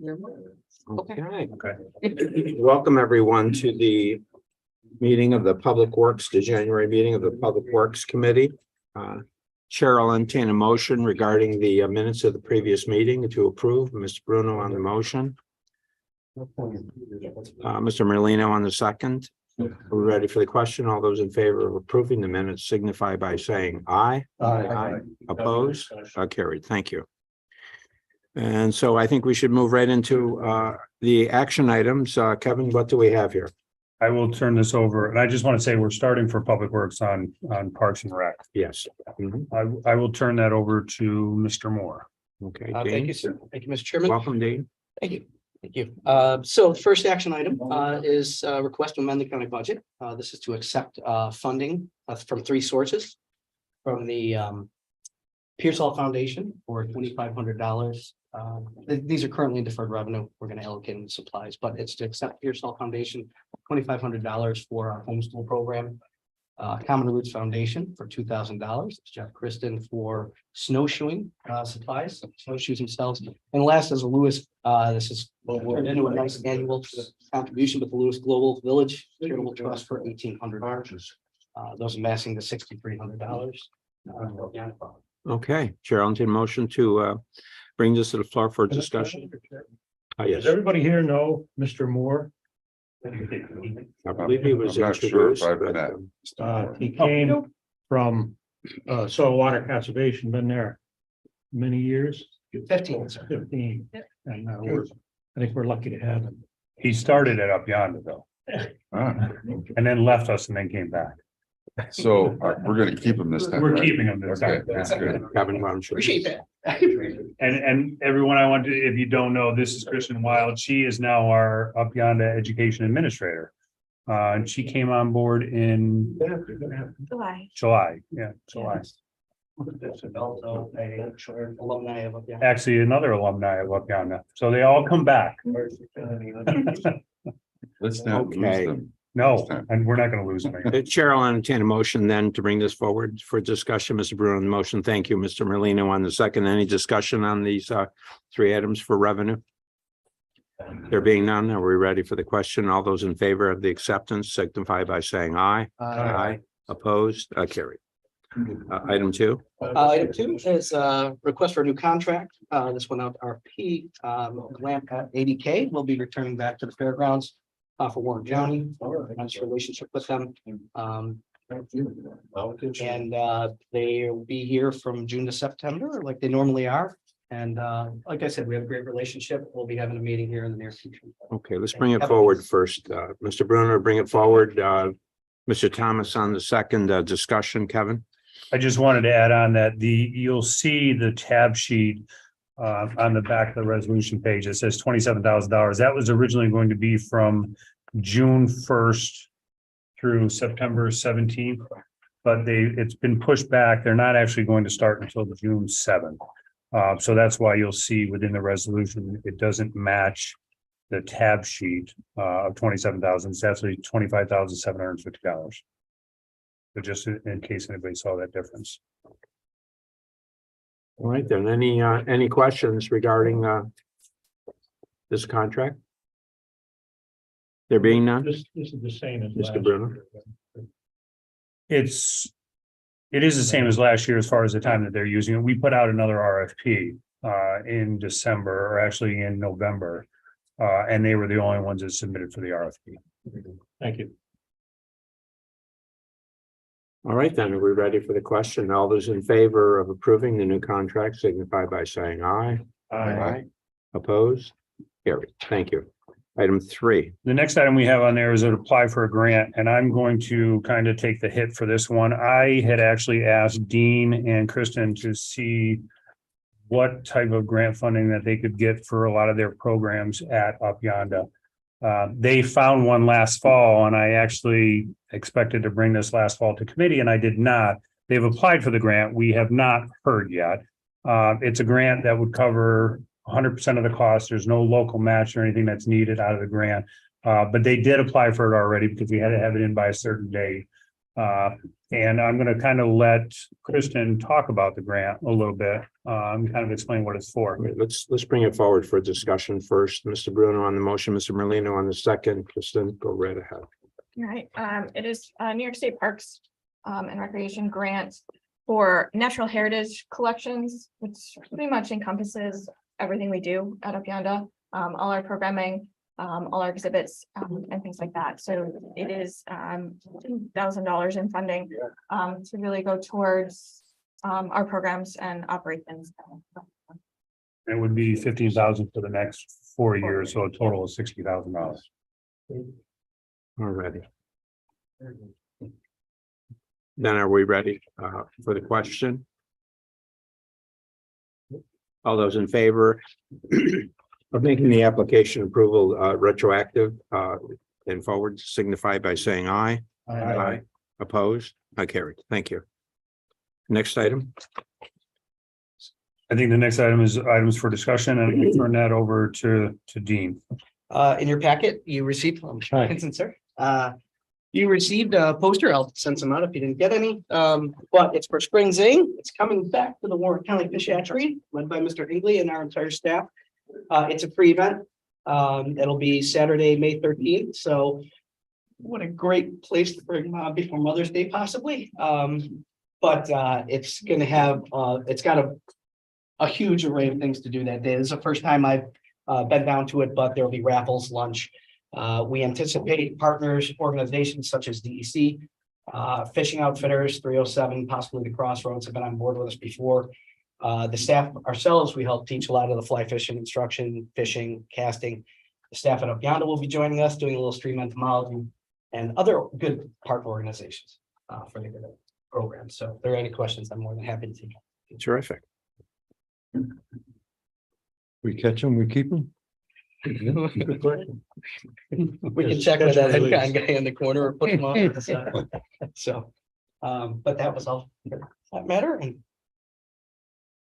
Okay. Welcome everyone to the meeting of the Public Works, the January meeting of the Public Works Committee. Chair will entertain a motion regarding the minutes of the previous meeting to approve. Mr. Bruno on the motion. Mr. Merlino on the second. Are we ready for the question? All those in favor of approving the minutes signify by saying aye. Aye. Opposed? Carried. Thank you. And so I think we should move right into the action items. Kevin, what do we have here? I will turn this over, and I just want to say we're starting for Public Works on Parks and Rec. Yes. Mhm. I will turn that over to Mr. Moore. Okay. Thank Dean? you, sir. Thank you, Mr. Chairman. Welcome, Dean. Thank you. Thank you. So the first action item is a request to amend the county budget. This is to accept funding from three sources. From the Pearsall Foundation for $2,500. These are currently in deferred revenue. We're going to allocate them supplies, but it's to accept Pearsall Foundation $2,500 for our homeschool program. Common Roots Foundation for $2,000. Jeff Kristen for snowshoeing supplies, snowshoes themselves. And last is a Lewis. This is turned into a nice annual contribution with the Lewis Global Village Charitable Trust for $1,800. Those amassing to $6,300. Okay, Chair, I'll entertain a motion to bring this to the floor for discussion. Yes, Does everybody here know Mr. Moore? I believe he was I'm not sure if introduced. I've but, met. He came from soil water conservation, been there many years, 15. Sir. 15. And I think we're lucky to have him. He started it up yonder though, Ah, and then left us and then came back. So we're gonna keep them this time. We're right? keeping him this Okay, time. that's good. Kevin, why don't you? Appreciate that. And everyone, I want to, if you don't know, this is Kristen Wild. She is now our up yonder education administrator. And she came on board in July. Yeah, July. Also a alumni of Actually, another alumni of up yonder. So they all come back. Let's not lose Okay. them. No, and we're not going to lose them. Chair, I'll entertain a motion then to bring this forward for discussion. Mr. Bruno on the motion. Thank you, Mr. Merlino on the second. Any discussion on these three items for revenue? There being none, are we ready for the question? All those in favor of the acceptance signify by saying aye. Aye. Opposed? Carried. Item two. Item two is a request for a new contract. This went out RFP. Lamp at 80K will be returning back to the fairgrounds for Warren County. Nice relationship with them. And they'll be here from June to September like they normally are. And like I said, we have a great relationship. We'll be having a meeting here in the near future. Okay, let's bring it forward first. Mr. Bruno, bring it forward. Mr. Thomas on the second discussion, Kevin. I just wanted to add on that you'll see the tab sheet on the back of the resolution page. It says $27,000. That was originally going to be from June 1st through September 17th, but it's been pushed back. They're not actually going to start until June 7th. So that's why you'll see within the resolution, it doesn't match the tab sheet of $27,000. It's actually $25,750. But just in case anybody saw that difference. All right, then, any questions regarding this contract? There being none, This is the same as. Mr. last Bruno? year. It is the same as last year as far as the time that they're using it. We put out another RFP in December, or actually in November. And they were the only ones that submitted for the RFP. Thank you. All right, then, are we ready for the question? All those in favor of approving the new contract signify by saying aye. Aye. Opposed? Carried. Thank you. Item three. The next item we have on there is to apply for a grant, and I'm going to kind of take the hit for this one. I had actually asked Dean and Kristen to see what type of grant funding that they could get for a lot of their programs at Up Yonder. They found one last fall, and I actually expected to bring this last fall to committee, and I did not. They've applied for the grant. We have not heard yet. It's a grant that would cover 100% of the cost. There's no local match or anything that's needed out of the grant. But they did apply for it already because we had to have it in by a certain date. And I'm gonna kind of let Kristen talk about the grant a little bit, kind of explain what it's for. All right, let's bring it forward for discussion first. Mr. Bruno on the motion, Mr. Merlino on the second. Kristen, go right ahead. All right, it is New York State Parks and Recreation Grant for natural heritage collections, which pretty much encompasses everything we do at Up Yonder, all our programming, all our exhibits, and things like that. So it is $1,000 in funding to really go towards our programs and operations. It would be 15,000 for the next 4 years, so a total of $60,000. Already. Then are we ready for the question? All those in favor of making the application approval retroactive and forward signify by saying aye. Aye. Opposed? I carried. Thank you. Next item. I think the next item is items for discussion, and I'll turn that over to Dean. In your packet, you received, Hi. Vincent, sir. You received a poster. I'll send some out if you didn't get any. But it's for Spring Zing. It's coming back to the Warren County Fish Hatchery, led by Mr. Higley and our entire staff. It's a free event. It'll be Saturday, May 13th. So what a great place to bring before Mother's Day, possibly. But it's going to have, it's got a huge array of things to do that day. This is the first time I've been down to it, but there'll be raffles, lunch. We anticipate partners, organizations such as DEC, fishing outfitters, 307, possibly the Crossroads have been on board with us before. The staff ourselves, we help teach a lot of the fly fishing instruction, fishing, casting. The staff at Up Yonder will be joining us, doing a little stream entomology and other good partner organizations for the program. So if there are any questions, I'm more than happy to take. Terrific. We catch them, we keep them. We can check with that guy in the corner or put him on. So, but that was all for that matter. And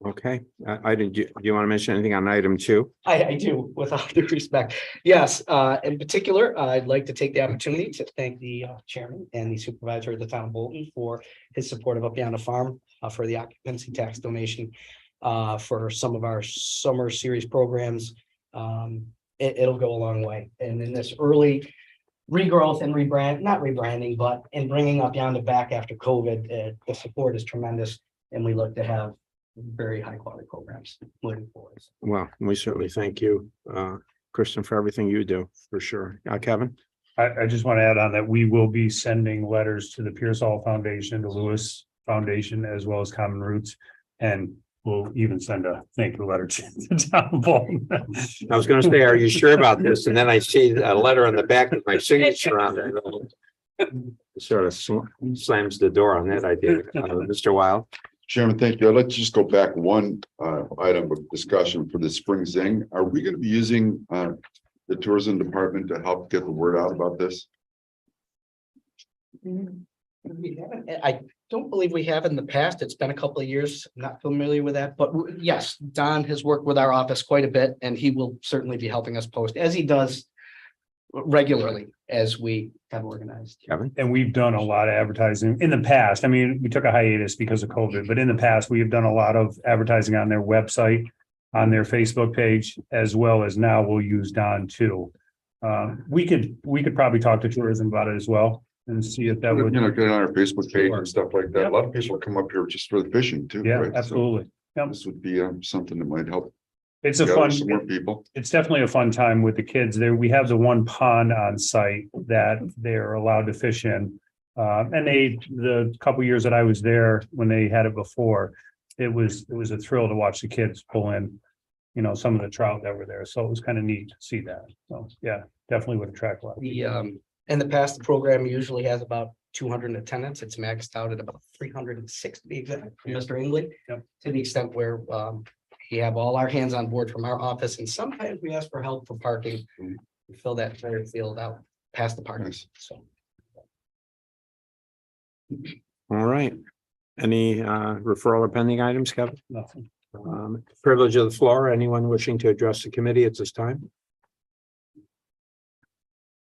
Okay, I did. Do you want to mention anything on item 2? I do, with all due respect. Yes, in particular, I'd like to take the opportunity to thank the chairman and the supervisor of the town of Bolton for his support of Up Yonder Farm for the occupancy tax donation for some of our summer series programs. It'll go a long way. And in this early regrowth and not rebranding, but in bringing Up Yonder back after COVID, the support is tremendous. And we look to have very high quality programs moving forward. Well, we certainly thank you, Kristen, for everything you do, for sure. Kevin? I just want to add on that we will be sending letters to the Pearsall Foundation, the Lewis Foundation, as well as Common Roots. And we'll even send a thank you letter to the town of Bolton. I was going to say, are you sure about this? And then I see a letter on the back with my signature on it. Sort of slams the door on that idea. Mr. Wild? Chairman, thank you. I'd like to just go back one item of discussion for the Spring Zing. Are we going to be using the tourism department to help get the word out about this? I don't believe we have in the past. It's been a couple of years. I'm not familiar with that, but yes, Don has worked with our office quite a bit and he will certainly be helping us post as he does regularly as we have organized. Kevin? And we've done a lot of advertising in the past. I mean, we took a hiatus because of COVID, but in the past, we have done a lot of advertising on their website, on their Facebook page, as well as now we'll use Don too. We could probably talk to tourism about it as well and see if that would. You know, get on our Facebook page and stuff like that. A lot of people come up here just for the fishing too. Yeah, right? So absolutely. Yep. this would be something that might help. It's a gather fun, some more people. it's definitely a fun time with the kids there. We have the one pond on site that they're allowed to fish in. And the couple years that I was there, when they had it before, it was a thrill to watch the kids pull in, you know, some of the trout that were there. So it was kind of neat to see that. So yeah, definitely would attract a lot. In the past, the program usually has about 200 attendants. It's maxed out at about 306 to be exact from Mr. England. Yep. To the extent where we have all our hands on board from our office, and sometimes we ask for help for parking. We fill that entire field out past the parking. So All right. Any referral or pending items, Kevin? Nothing. Privilege of the floor. Anyone wishing to address the committee at this time?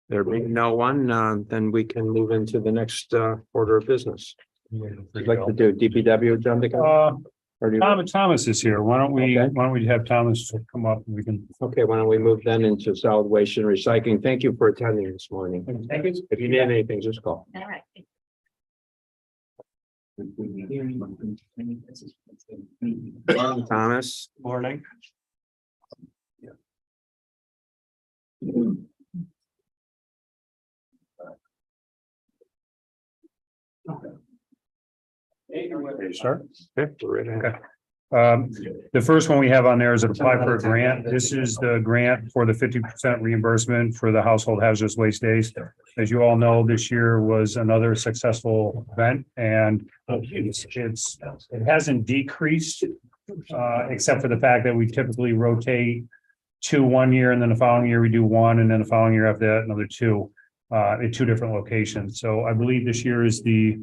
There being no one, then we can move into the next order of business. I'd like to do DPW, John DeCon? Or do you- Thomas is here. Why don't we Okay. have Thomas come up and we can. Okay, why don't we move then into solid waste and recycling? Thank you for attending this morning. Thank you. If you need anything, just call. All right. Thomas? Morning. Ready to start? Yeah, we're ready. Okay. The first one we have on there is apply for a grant. This is the grant for the 50% reimbursement for the household hazardous waste days. As you all know, this year was another successful event and it hasn't decreased. Except for the fact that we typically rotate 2 1 year and then the following year we do 1 and then the following year after that, another 2 at 2 different locations. So I believe this year is the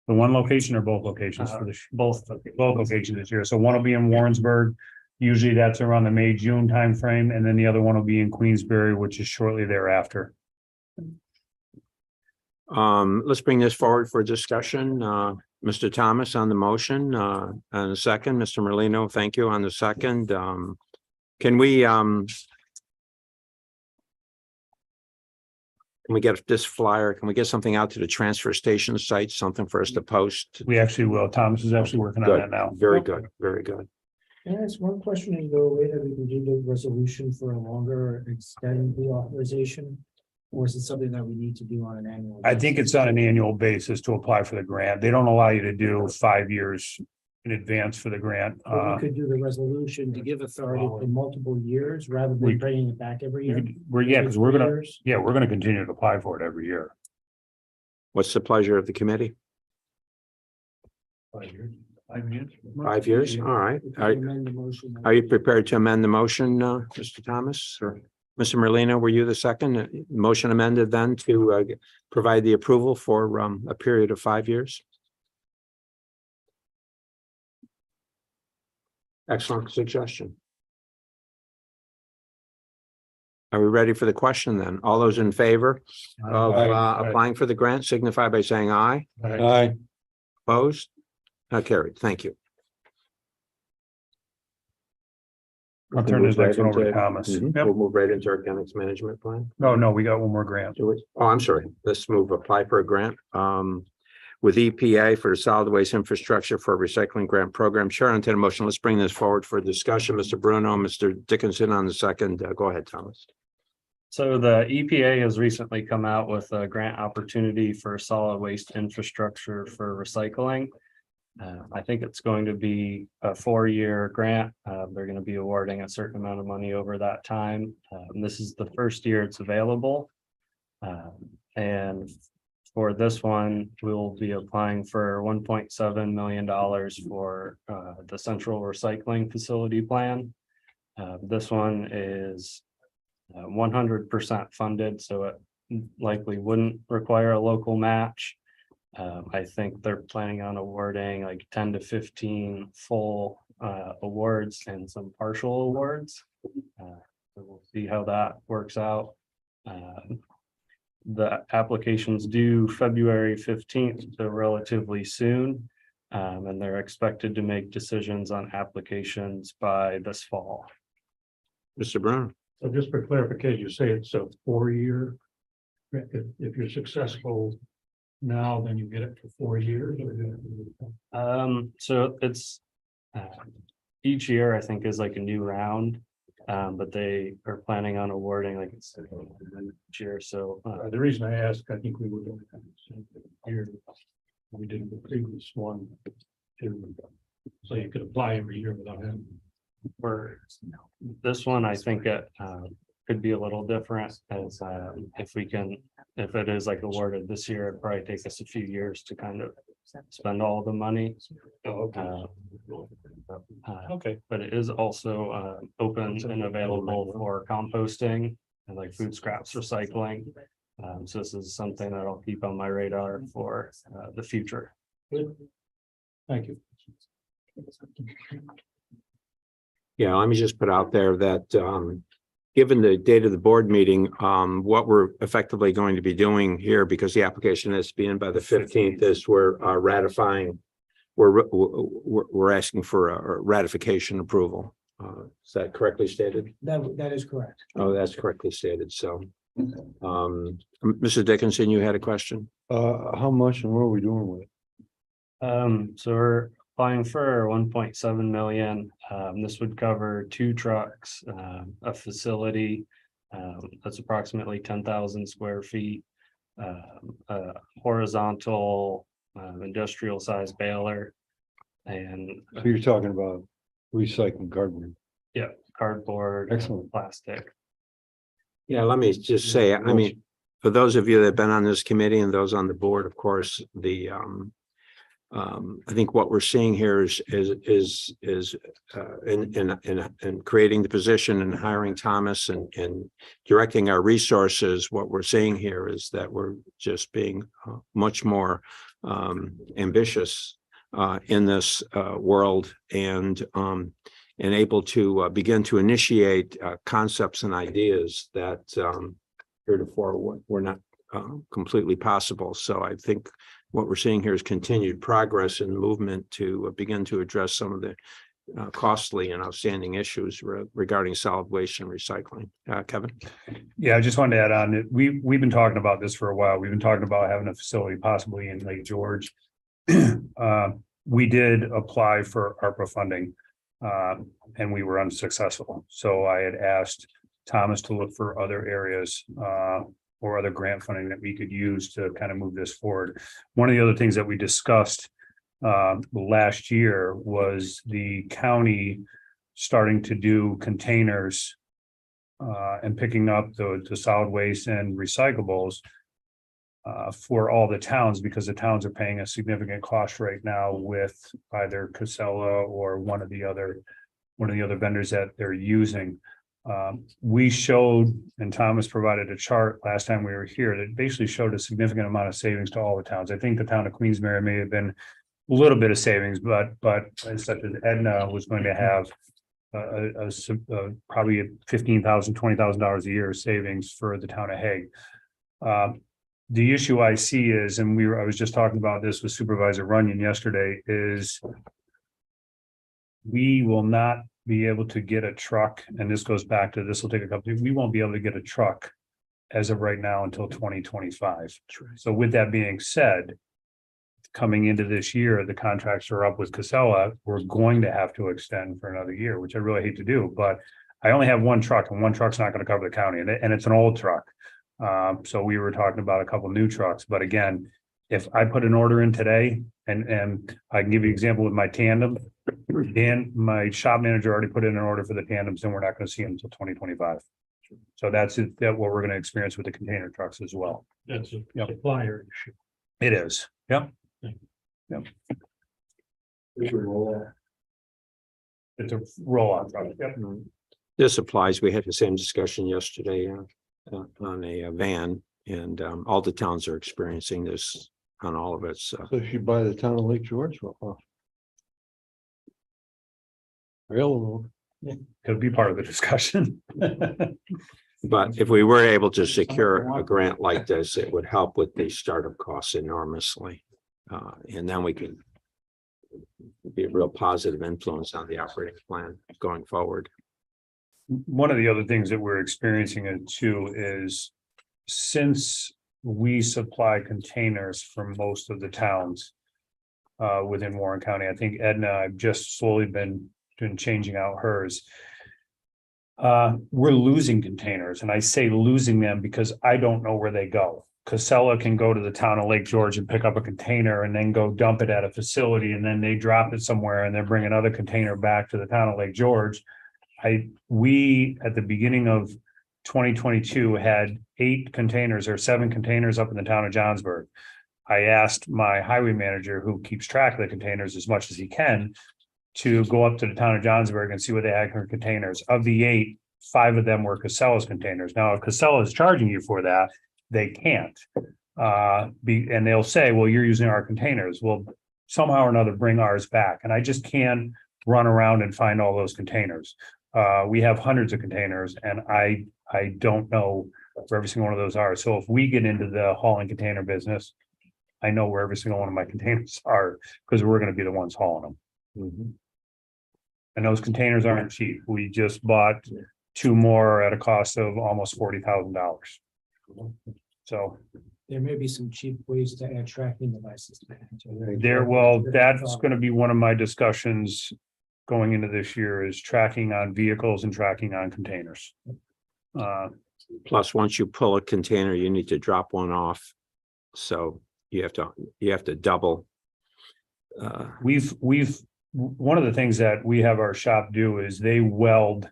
one location or both locations for this, both locations this year. So one will be in Warrensburg. Usually that's around the May, June timeframe, and then the other one will be in Queensbury, which is shortly thereafter. Let's bring this forward for discussion. Mr. Thomas on the motion, and a second, Mr. Merlino, thank you on the second. Can we get this flyer? Can we get something out to the transfer station site, something for us to post? We actually will. Thomas is actually working on that now. Very good, very good. Can I ask one question? Is there a way that we can do the resolution for a longer extend the authorization? Or is it something that we need to do on an annual? I think it's on an annual basis to apply for the grant. They don't allow you to do 5 years in advance for the grant. But we could do the resolution to give authority for multiple years rather We- than bringing it back every year. Because we're gonna continue to apply for it every year. What's the pleasure of the committee? 5 years. 5 years. 5 years? All right. We can amend the motion. Are you prepared to amend the motion, Mr. Thomas? Sure. Mr. Merlino, were you the second? Motion amended then to provide the approval for a period of 5 years? Excellent suggestion. Are we ready for the question then? All those in favor of applying for the grant signify by saying aye. Aye. Opposed? Carried. Thank you. I'll turn this next one over to Into- Thomas. Mhm. Yep. We'll move right into our organics management plan. No, we got one more grant. Do it. Oh, I'm sorry. Let's move, apply for a grant with EPA for the solid waste infrastructure for recycling grant program. Chair, on to the motion. Let's bring this forward for discussion. Mr. Bruno, Mr. Dickinson on the second. Go ahead, Thomas. So the EPA has recently come out with a grant opportunity for solid waste infrastructure for recycling. I think it's going to be a 4-year grant. They're going to be awarding a certain amount of money over that time. And this is the first year it's available. And for this one, we'll be applying for $1.7 million for the central recycling facility plan. This one is 100% funded, so it likely wouldn't require a local match. I think they're planning on awarding like 10 to 15 full awards and some partial awards. So we'll see how that works out. The application's due February 15th, so relatively soon. And they're expected to make decisions on applications by this fall. Mr. Bruno. So just for clarification, you say it's a 4-year. If you're successful now, then you get it for 4 years. So it's each year, I think, is like a new round. But they are planning on awarding like it's each year. So The reason I asked, I think we were doing that here. We did the previous one too. So you could apply every year without having. for this one, I think it could be a little different as if it is like awarded this year, it'd probably take us a few years to kind of spend all the money. Okay. But it is also open and available for composting and like food scraps recycling. So this is something that I'll keep on my radar for the future. Thank you. Yeah, let me just put out there that given the date of the board meeting, what we're effectively going to be doing here, because the application has to be in by the 15th, is we're ratifying, we're asking for a ratification approval. Is that correctly stated? That is correct. Oh, that's correctly stated. So, Mrs. Dickinson, you had a question? How much and what are we doing with it? So we're applying for 1.7 million. This would cover 2 trucks, a facility. That's approximately 10,000 square feet. A horizontal, industrial size baler. And So you're talking about recycling cardboard. cardboard. Excellent. Plastic. Yeah, let me just say, I mean, for those of you that have been on this committee and those on the board, of course, I think what we're seeing here is in creating the position and hiring Thomas and directing our resources. What we're seeing here is that we're just being much more ambitious in this world and able to begin to initiate concepts and ideas that heretofore were not completely possible. So I think what we're seeing here is continued progress and movement to begin to address some of the costly and outstanding issues regarding solid waste and recycling. Kevin? Yeah, I just wanted to add on that we've been talking about this for a while. We've been talking about having a facility possibly in Lake George. We did apply for ARPA funding and we were unsuccessful. So I had asked Thomas to look for other areas or other grant funding that we could use to kind of move this forward. One of the other things that we discussed last year was the county starting to do containers and picking up the solid waste and recyclables for all the towns, because the towns are paying a significant cost right now with either Casella or one of the other vendors that they're using. We showed, and Thomas provided a chart last time we were here that basically showed a significant amount of savings to all the towns. I think the town of Queensmary may have been a little bit of savings, but such as Edna was going to have probably $15,000, $20,000 a year savings for the town of Hague. The issue I see is, and I was just talking about this with Supervisor Runyon yesterday, is we will not be able to get a truck, and this goes back to, this will take a couple, we won't be able to get a truck as of right now until 2025. So with that being said, coming into this year, the contracts are up with Casella. We're going to have to extend for another year, which I really hate to do, but I only have 1 truck and 1 truck's not going to cover the county, and it's an old truck. So we were talking about a couple new trucks, but again, if I put an order in today, and I can give you an example with my tandem, and my shop manager already put in an order for the tandems, and we're not going to see them until 2025. So that's what we're going to experience with the container trucks as well. That's a Yep. supplier issue. It is. Yep. It's a roll-on truck. Yep. This applies. We had the same discussion yesterday on a van, and all the towns are experiencing this on all of it. So So if you buy the town of Lake George, railroad. Could be part of the discussion. but if we were able to secure a grant like this, it would help with the startup costs enormously. And then we could be a real positive influence on the operating plan going forward. One of the other things that we're experiencing too is, since we supply containers for most of the towns within Warren County, I think Edna, I've just slowly been changing out hers. We're losing containers, and I say losing them because I don't know where they go. Casella can go to the town of Lake George and pick up a container and then go dump it at a facility, and then they drop it somewhere and they're bringing another container back to the town of Lake George. We at the beginning of 2022 had 8 containers or 7 containers up in the town of Johnsburg. I asked my highway manager, who keeps track of the containers as much as he can, to go up to the town of Johnsburg and see what they had for containers. Of the 8, 5 of them were Casella's containers. Now, if Casella is charging you for that, they can't. And they'll say, well, you're using our containers. Well, somehow or another, bring ours back. And I just can't run around and find all those containers. We have hundreds of containers and I don't know where every single one of those are. So if we get into the hauling container business, I know where every single one of my containers are because we're going to be the ones hauling them. And those containers aren't cheap. We just bought 2 more at a cost of almost $40,000. So There may be some cheap ways to add tracking devices. that's going to be one of my discussions going into this year is tracking on vehicles and tracking on containers. Plus, once you pull a container, you need to drop one off. So you have to double. We've one of the things that we have our shop do is they weld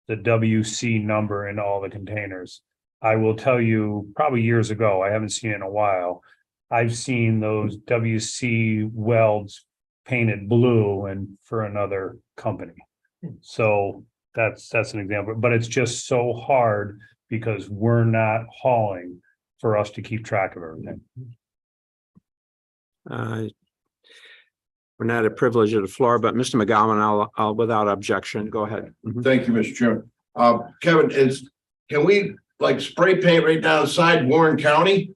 the WC number in all the containers. I will tell you, probably years ago, I haven't seen it in a while. I've seen those WC welds painted blue and for another company. So that's an example, but it's just so hard because we're not hauling for us to keep track of everything. We're not a privilege of the floor, but Mr. McGowan, I'll without objection, go ahead. Thank you, Mr. Chairman. Kevin, can we like spray paint right down the side Warren County?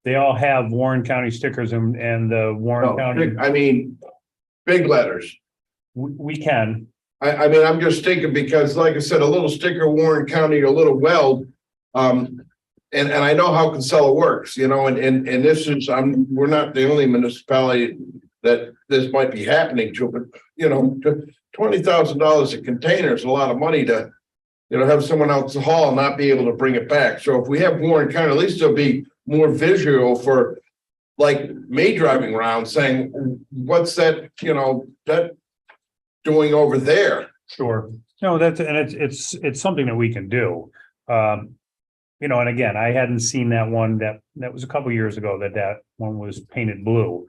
They all have Warren County stickers and the Warren No, County, I mean, big letters. we can. I mean, I'm just thinking because like I said, a little sticker Warren County, a little weld. And I know how Casella works, you know, and this is, we're not the only municipality that this might be happening to, but you know, $20,000 a container is a lot of money to, you know, have someone else to haul and not be able to bring it back. So if we have Warren County, at least there'll be more visual for like me driving around saying, what's that, you know, that doing over there? Sure. No, it's something that we can do. You know, and again, I hadn't seen that one that was a couple years ago that one was painted blue.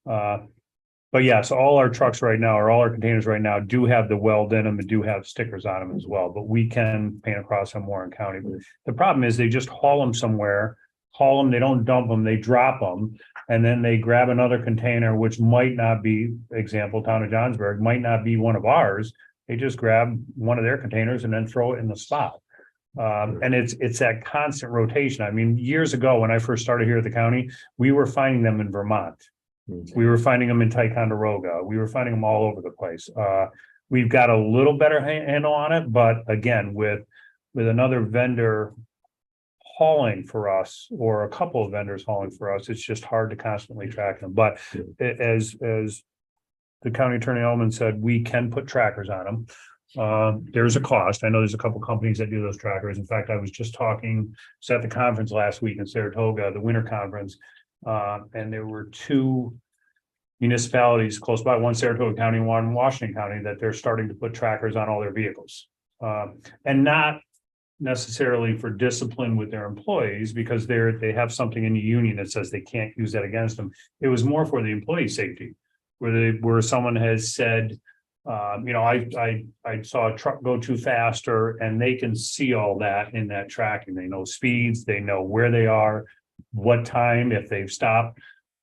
But yes, all our trucks right now, or all our containers right now do have the weld in them and do have stickers on them as well, but we can paint across them Warren County. The problem is they just haul them somewhere, they don't dump them, they drop them. And then they grab another container, which might not be, example, town of Johnsburg, might not be one of ours. They just grab one of their containers and then throw it in the spot. And it's that constant rotation. I mean, years ago, when I first started here at the county, we were finding them in Vermont. We were finding them in Ticonderoga. We were finding them all over the place. We've got a little better handle on it, but again, with another vendor hauling for us, or a couple of vendors hauling for us, it's just hard to constantly track them. But as the county attorney Elman said, we can put trackers on them. There's a cost. I know there's a couple companies that do those trackers. In fact, I was just talking, at the conference last week in Saratoga, the winter conference, and there were 2 municipalities close by, one Saratoga County, one Washington County, that they're starting to put trackers on all their vehicles. And not necessarily for discipline with their employees, because they have something in the union that says they can't use that against them. It was more for the employee safety, where someone has said, you know, I saw a truck go too fast, and they can see all that in that tracking. They know speeds, they know where they are, what time, if they've stopped.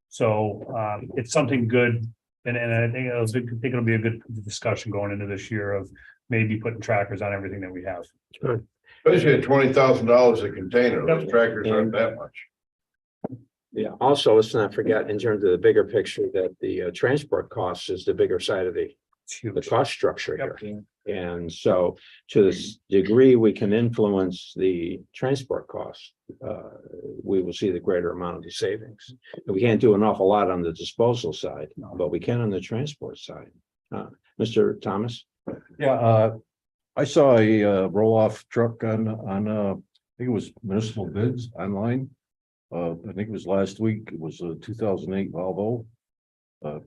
So it's something good. And I think it'll be a good discussion going into this year of maybe putting trackers on everything that we have. Especially at $20,000 a container, those trackers aren't that much. Yeah, also, let's not forget, in terms of the bigger picture, that the transport costs is the bigger side of the cost structure here. And so to this degree we can influence the transport costs, we will see the greater amount of the savings. And we can't do an awful lot on the disposal side, but we can on the transport side. Mr. Thomas? Yeah, I saw a roll-off truck on I think it was municipal bids online. I think it was last week. It was a 2008 Volvo.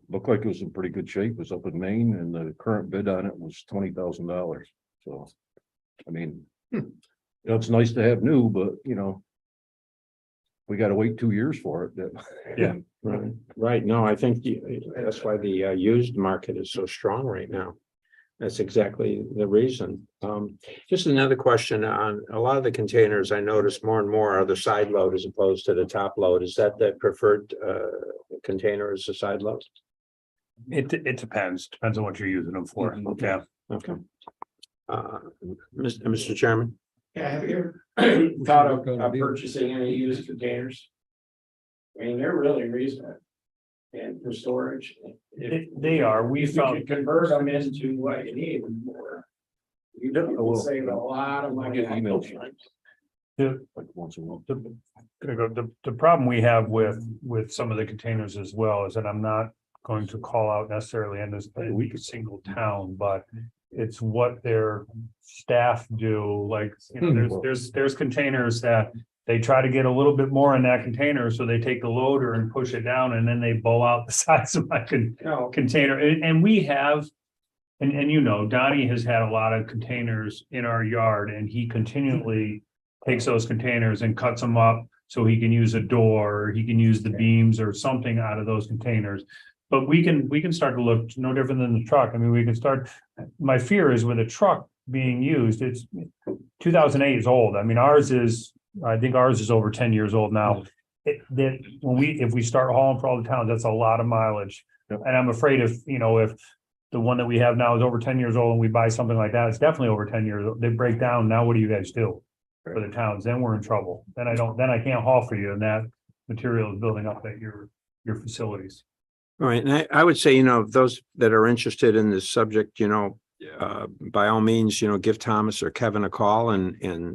Looked like it was in pretty good shape. It was up in Maine, and the current bid on it was $20,000. So, I mean, you know, it's nice to have new, but you know, we got to wait 2 years for it. Yeah. Right. No, I think that's why the used market is so strong right now. That's exactly the reason. Just another question on a lot of the containers. I noticed more and more are the side load as opposed to the top load. Is that the preferred container as a side load? It depends on what you're using them for. Yeah. Okay. Mr. Chairman, Yeah, have you ever thought of purchasing any used containers? I mean, they're really reasonable. And for storage. They are, we If you found. can convert them into what you need more. You can save a lot of money. Get emails. The, Like once a month. the problem we have with some of the containers as well is that I'm not going to call out necessarily in this a single town, but it's what their staff do, like, you know, there's containers that they try to get a little bit more in that container, so they take the loader and push it down, and then they bow out the size of my No, container, and we have. And you know, Donnie has had a lot of containers in our yard, and he continually takes those containers and cuts them up. So he can use a door, or he can use the beams or something out of those containers. But we can start to look no different than the truck. I mean, we can start, my fear is with a truck being used, it's 2008 is old. I mean, I think ours is over 10 years old now. If we start hauling for all the towns, that's a lot of mileage. Yep. And I'm afraid if the one that we have now is over 10 years old and we buy something like that, it's definitely over 10 years. They break down. Now, what do you guys do for the towns? Then we're in trouble. Then I can't haul for you, and that material is building up at your facilities. all right, and I would say, you know, those that are interested in this subject, you know, by all means, you know, give Thomas or Kevin a call and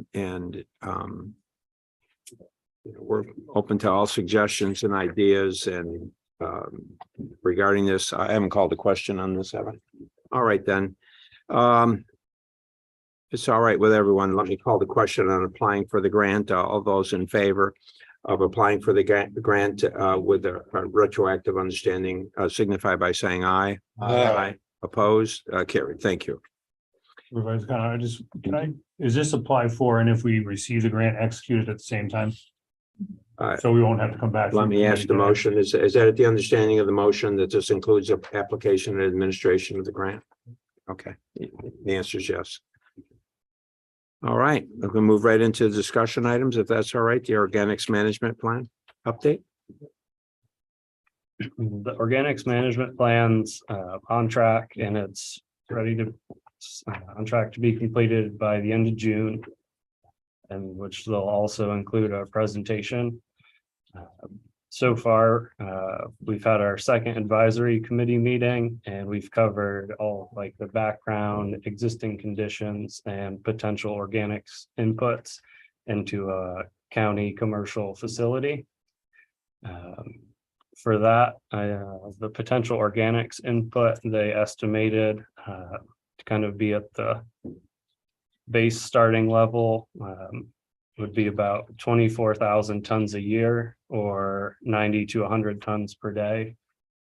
we're open to all suggestions and ideas and regarding this. I haven't called a question on this, have I? All right, then. It's all right with everyone. Let me call the question on applying for the grant. All those in favor of applying for the grant with a retroactive understanding signify by saying aye. Aye. Opposed, carried. Thank you. Supervisor Connor, is this applied for, and if we receive the grant, executed at the same time? So we won't have to come back. Let me ask the motion. Is that at the understanding of the motion that this includes the application and administration of the grant? Okay, the answer is yes. All right, we're gonna move right into the discussion items, if that's all right. The organics management plan update. The organics management plan's on track, and it's ready to on track to be completed by the end of June. And which will also include a presentation. So far, we've had our second advisory committee meeting, and we've covered all like the background, existing conditions, and potential organics inputs into a county commercial facility. For that, the potential organics input, they estimated to kind of be at the base starting level, would be about 24,000 tons a year, or 90 to 100 tons per day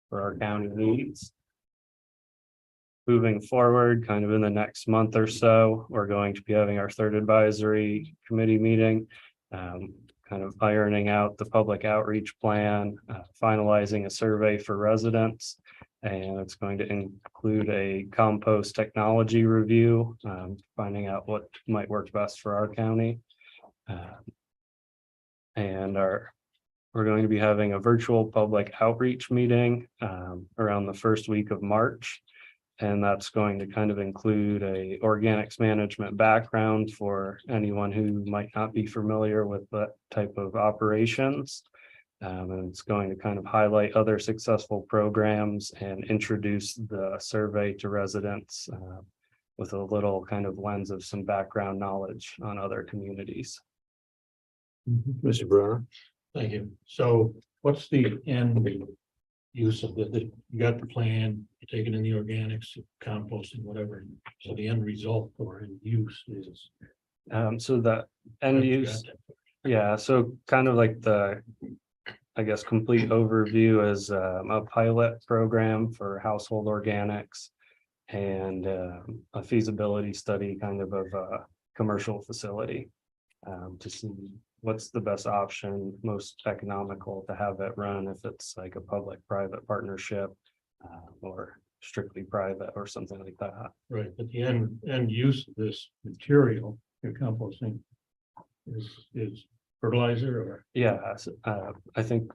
for our county needs. Moving forward, kind of in the next month or so, we're going to be having our third advisory committee meeting, kind of ironing out the public outreach plan, finalizing a survey for residents, and it's going to include a compost technology review, finding out what might work best for our county. And we're going to be having a virtual public outreach meeting around the first week of March. And that's going to kind of include a organics management background for anyone who might not be familiar with that type of operations. And it's going to kind of highlight other successful programs and introduce the survey to residents with a little kind of lens of some background knowledge on other communities. Mr. Bruno. thank you. So what's the end use of you got the plan, you take it in the organics, composting, whatever. So the end result or end use is. So the end use, yeah, so kind of like the, I guess, complete overview is a pilot program for household organics and a feasibility study kind of a commercial facility to see what's the best option, most economical to have it run, if it's like a public-private partnership or strictly private or something like that. Right, but the end use of this material, your composting, is fertilizer or? Yeah, I think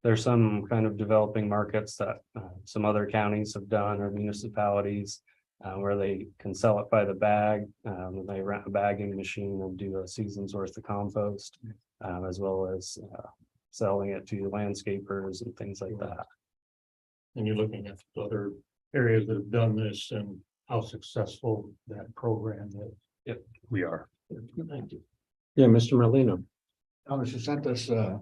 there's some kind of developing markets that some other counties have done or municipalities. where they can sell it by the bag. They rent a bagging machine and do a season's worth of compost, as well as selling it to landscapers and things like that. And you're looking at other areas that have done this and how successful that program is. We are. Thank you. Yeah, Mr. Merlino. Thomas, you sent us an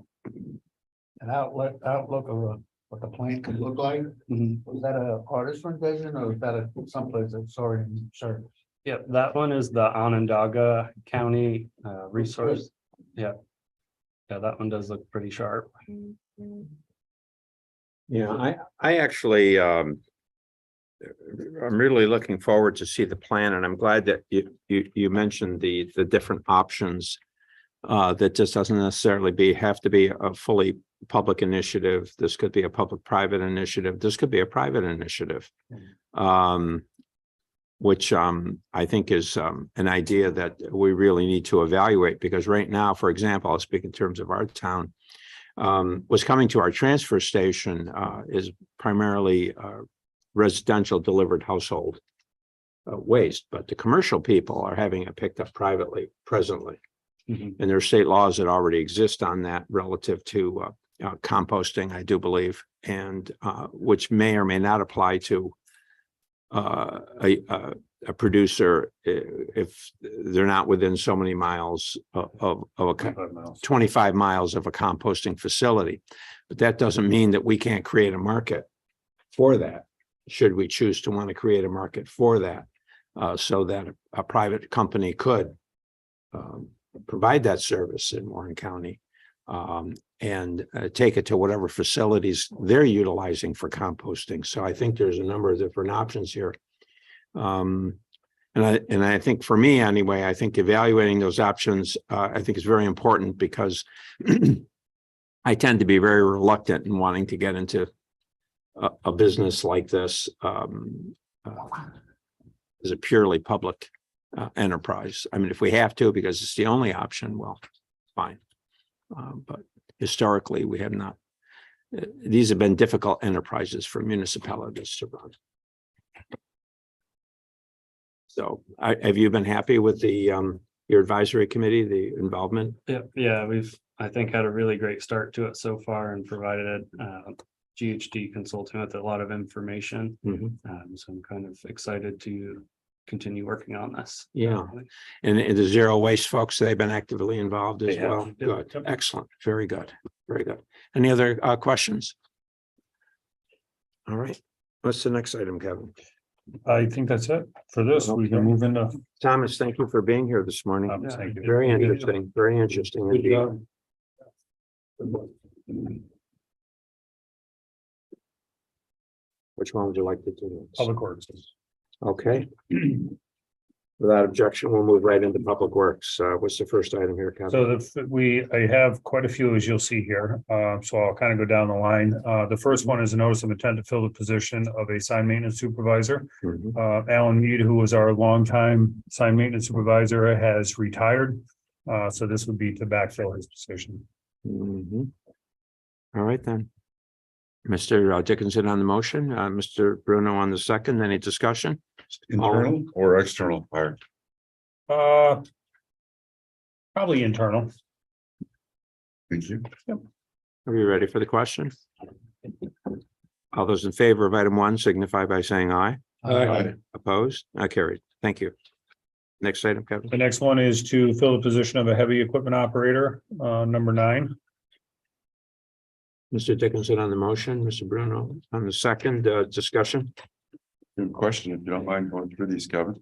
outlook of what the plant could look like. Was that a artist revision or was that a someplace that's already in service? Yep, that one is the Onondaga County resource. Yeah. Yeah, that one does look pretty sharp. Yeah, I actually, I'm really looking forward to see the plan, and I'm glad that you mentioned the different options. That just doesn't necessarily have to be a fully public initiative. This could be a public-private initiative. This could be a private initiative. Which I think is an idea that we really need to evaluate, because right now, for example, I'll speak in terms of our town. What's coming to our transfer station is primarily residential delivered household waste, but the commercial people are having it picked up privately presently. And there are state laws that already exist on that relative to composting, I do believe, and which may or may not apply to a producer if they're not within so many miles of a 25 miles of a composting facility. But that doesn't mean that we can't create a market for that, should we choose to want to create a market for that, so that a private company could provide that service in Warren County and take it to whatever facilities they're utilizing for composting. So I think there's a number of different options here. And I think for me anyway, I think evaluating those options, I think is very important, because I tend to be very reluctant in wanting to get into a business like this as a purely public enterprise. I mean, if we have to, because it's the only option, well, fine. But historically, we have not. These have been difficult enterprises for municipalities to run. So, have you been happy with your advisory committee, the involvement? Yeah, we've, I think, had a really great start to it so far and provided GHD consulting with a lot of information. So I'm kind of excited to continue working on this. Yeah. And the zero waste folks, they've been actively involved as They have, well. yep. Good, excellent, very good, very good. Any other questions? All right, what's the next item, Kevin? I think that's it for this. We can move into. Thomas, thank you for being here this morning. Thank you. Very interesting, very interesting. Good indeed. job. Which one would you like to do? Public Works. Okay. Without objection, we'll move right into Public Works. What's the first item here, Kevin? So I have quite a few, as you'll see here. So I'll kind of go down the line. The first one is a notice of intent to fill the position of a sign maintenance supervisor. Mhm. Alan Mead, who was our longtime sign maintenance supervisor, has retired. So this would be to backfill his position. Mhm. All right, then. Mr. Dickinson on the motion, Mr. Bruno on the second. Any discussion? Internal or external hire? Probably internal. Thank you. Are you ready for the question? All those in favor of item one signify by saying aye. Aye. Opposed? Carried. Thank you. Next item, Kevin. The next one is to fill the position of a heavy equipment operator, number 9. Mr. Dickinson on the motion, Mr. Bruno on the second, discussion. Good question, if you don't mind going through these, Kevin.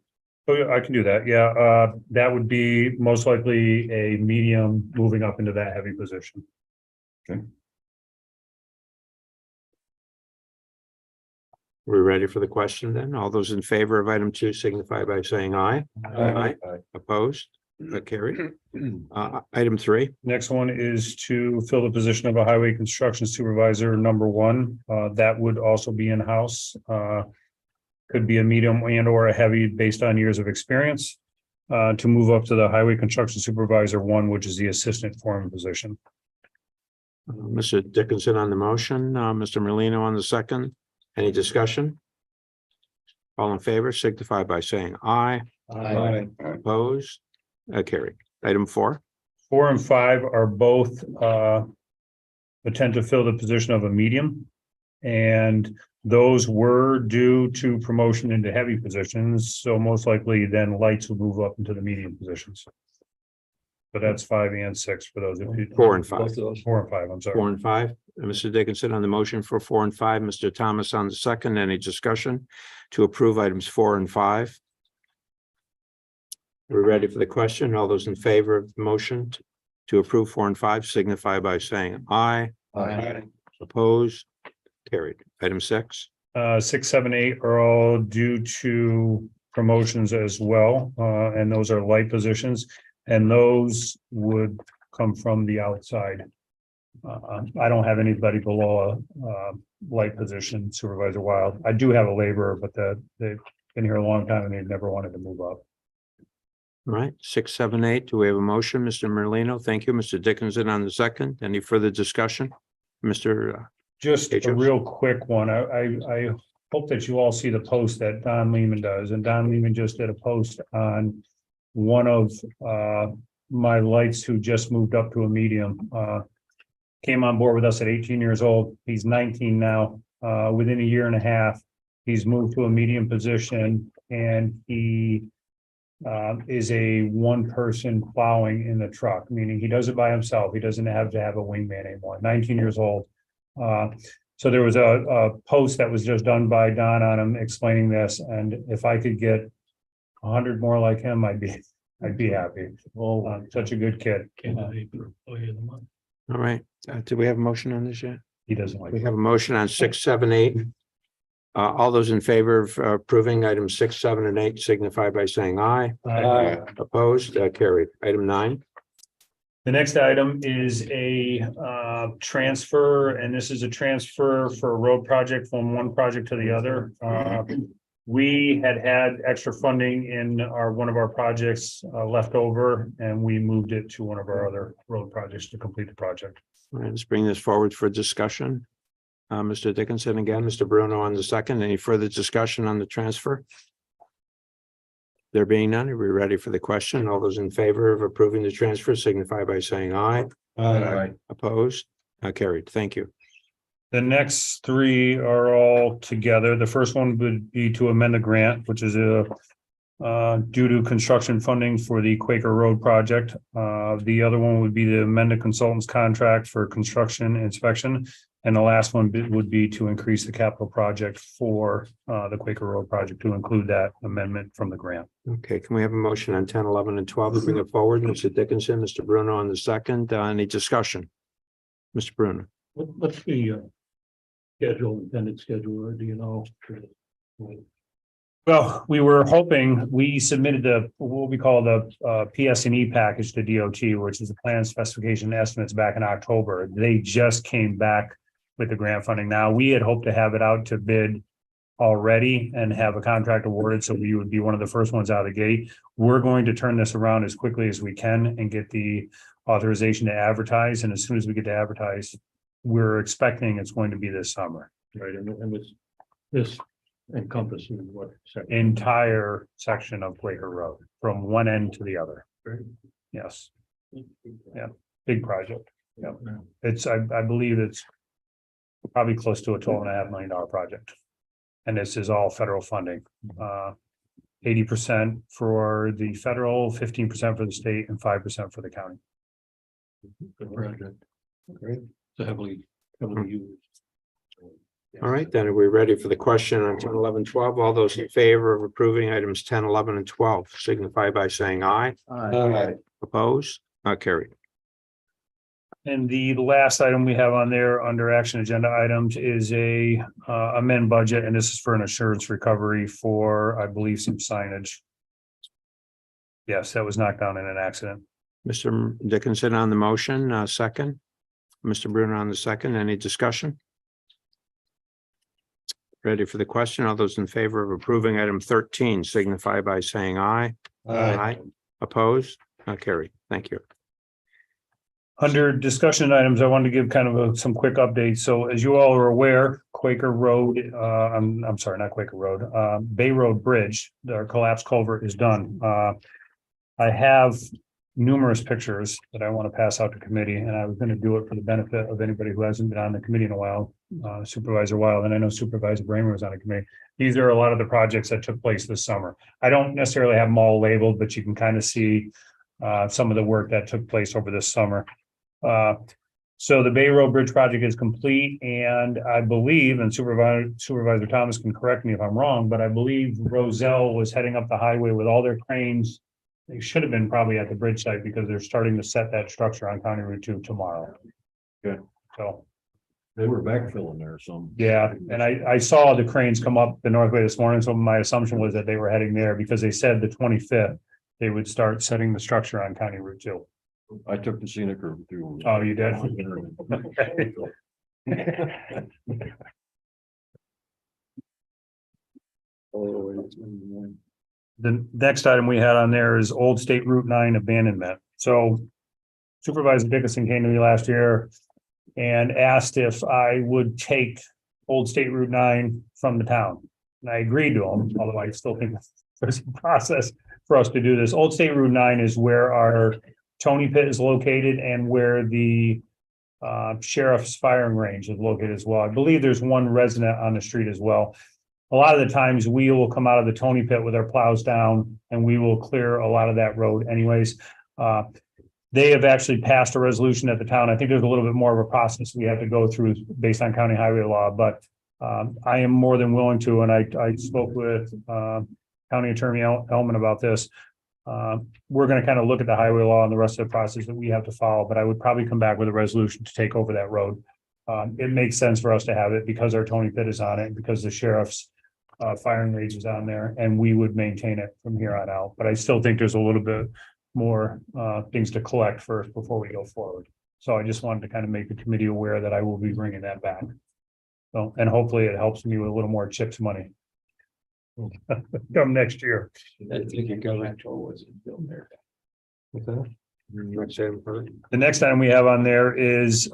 Oh, yeah, I can do that. Yeah, that would be most likely a medium moving up into that heavy position. We're ready for the question then. All those in favor of item 2 signify by saying aye. Aye. Opposed? Carried. Item 3. Next one is to fill the position of a highway construction supervisor, number 1. That would also be in-house. Could be a medium and or a heavy based on years of experience. To move up to the highway construction supervisor 1, which is the assistant foreman position. Mr. Dickinson on the motion, Mr. Merlino on the second. Any discussion? All in favor signify by saying aye. Opposed? Carried. Item 4. 4 and 5 are both attempt to fill the position of a medium. And those were due to promotion into heavy positions, so most likely then lights will move up into the medium positions. But that's 5 and 6 for those. 4 and 5. 4 and 5, I'm sorry. 4 and 5. Mr. Dickinson on the motion for 4 and 5, Mr. Thomas on the second. Any discussion to approve items 4 and 5? We're ready for the question. All those in favor of the motion to approve 4 and 5 signify by saying aye. Opposed? Carried. Item 6. 6, 7, 8 are all due to promotions as well, and those are light positions, and those would come from the outside. I don't have anybody below a light position, Supervisor Wild. I do have a laborer, but they've been here a long time and they've never wanted to move up. All right, 6, 7, 8. Do we have a motion? Mr. Merlino, thank you. Mr. Dickinson on the second. Any further discussion? Mr. Just a Pedro. real quick one. I hope that you all see the post that Don Lehman does, and Don Lehman just did a post on one of my lights who just moved up to a medium. Came on board with us at 18 years old. He's 19 now. Within a year and a half, he's moved to a medium position, and he is a one-person plowing in the truck, meaning he does it by himself. He doesn't have to have a wingman anymore. 19 years old. So there was a post that was just done by Don on him explaining this, and if I could get 100 more like him, I'd be happy. Well, such a good kid. Candidate for employee of the month. All right, do we have a motion on this yet? He doesn't like. We have a motion on 6, 7, 8. All those in favor of approving items 6, 7, and 8 signify by saying aye. Opposed? Carried. Item 9. The next item is a transfer, and this is a transfer for a road project from one project to the other. We had extra funding in one of our projects left over, and we moved it to one of our other road projects to complete the project. All right, let's bring this forward for discussion. Mr. Dickinson again, Mr. Bruno on the second. Any further discussion on the transfer? There being none, are we ready for the question? All those in favor of approving the transfer signify by saying aye. Opposed? Carried. Thank you. The next 3 are all together. The first one would be to amend the grant, which is due to construction funding for the Quaker Road project. The other one would be to amend the consultant's contract for construction inspection. And the last one would be to increase the capital project for the Quaker Road project to include that amendment from the grant. Okay, can we have a motion on 10, 11, and 12 to bring it forward? Mr. Dickinson, Mr. Bruno on the second. Any discussion? Mr. Bruno. What's the intended schedule, or do you know? Well, we were hoping, we submitted what we call the PS&E package to DOT, which is the plan specification estimates back in October. They just came back with the grant funding. Now, we had hoped to have it out to bid already and have a contract awarded, so we would be one of the first ones out of the gate. We're going to turn this around as quickly as we can and get the authorization to advertise. And as soon as we get to advertise, we're expecting it's going to be this summer. Right, and this encompasses what? section? Entire section of Quaker Road from one end to the other. Yes, big project. Yeah, it's, I believe it's probably close to a $12.5 million project. And this is all federal funding. 80% for the federal, 15% for the state, and 5% for the county. Good project. Great. So heavily used. All right, then are we ready for the question on 10, 11, 12? All those in favor of approving items 10, 11, and 12 signify by saying aye. Opposed? Carried. And the last item we have on there under action agenda items is a amend budget, and this is for an assurance recovery for, I believe, some signage. Yes, that was knocked down in an accident. Mr. Dickinson on the motion, second. Mr. Bruno on the second. Any discussion? Ready for the question? All those in favor of approving item 13 signify by saying aye. Opposed? Carried. Thank you. Under discussion items, I wanted to give kind of some quick updates. So as you all are aware, Quaker Road, I'm sorry, not Quaker Road, Bay Road Bridge, the collapsed culvert is done. I have numerous pictures that I want to pass out to committee, and I was going to do it for the benefit of anybody who hasn't been on the committee in a while, Supervisor Wild, and I know Supervisor Bramer was on the committee. These are a lot of the projects that took place this summer. I don't necessarily have them all labeled, but you can kind of see some of the work that took place over this summer. So the Bay Road Bridge project is complete, and I believe, and Supervisor Thomas can correct me if I'm wrong, but I believe Roselle was heading up the highway with all their cranes. They should have been probably at the bridge site because they're starting to set that structure on County Route 2 tomorrow. Good. So, They were backfilling there, so. yeah, and I saw the cranes come up the Northway this morning, so my assumption was that they were heading there because they said the 25th they would start setting the structure on County Route 2. I took the scenic route through. Oh, you did? The next item we had on there is Old State Route 9 abandonment. So Supervisor Dickinson came to me last year and asked if I would take Old State Route 9 from the town. And I agreed to him, although I still think there's a process for us to do this. Old State Route 9 is where our Tony Pit is located and where the sheriff's firing range is located as well. I believe there's one resident on the street as well. A lot of the times we will come out of the Tony Pit with our plows down and we will clear a lot of that road anyways. They have actually passed a resolution at the town. I think there's a little bit more of a process we have to go through based on county highway law, but I am more than willing to, and I spoke with County Attorney Elman about this. We're going to kind of look at the highway law and the rest of the process that we have to follow, but I would probably come back with a resolution to take over that road. It makes sense for us to have it because our Tony Pit is on it, because the sheriff's firing range is on there, and we would maintain it from here on out. But I still think there's a little bit more things to collect first before we go forward. So I just wanted to kind of make the committee aware that I will be bringing that back. So, and hopefully it helps me with a little more CHIPS money come next year. I think your government was built there. The next item we have on there is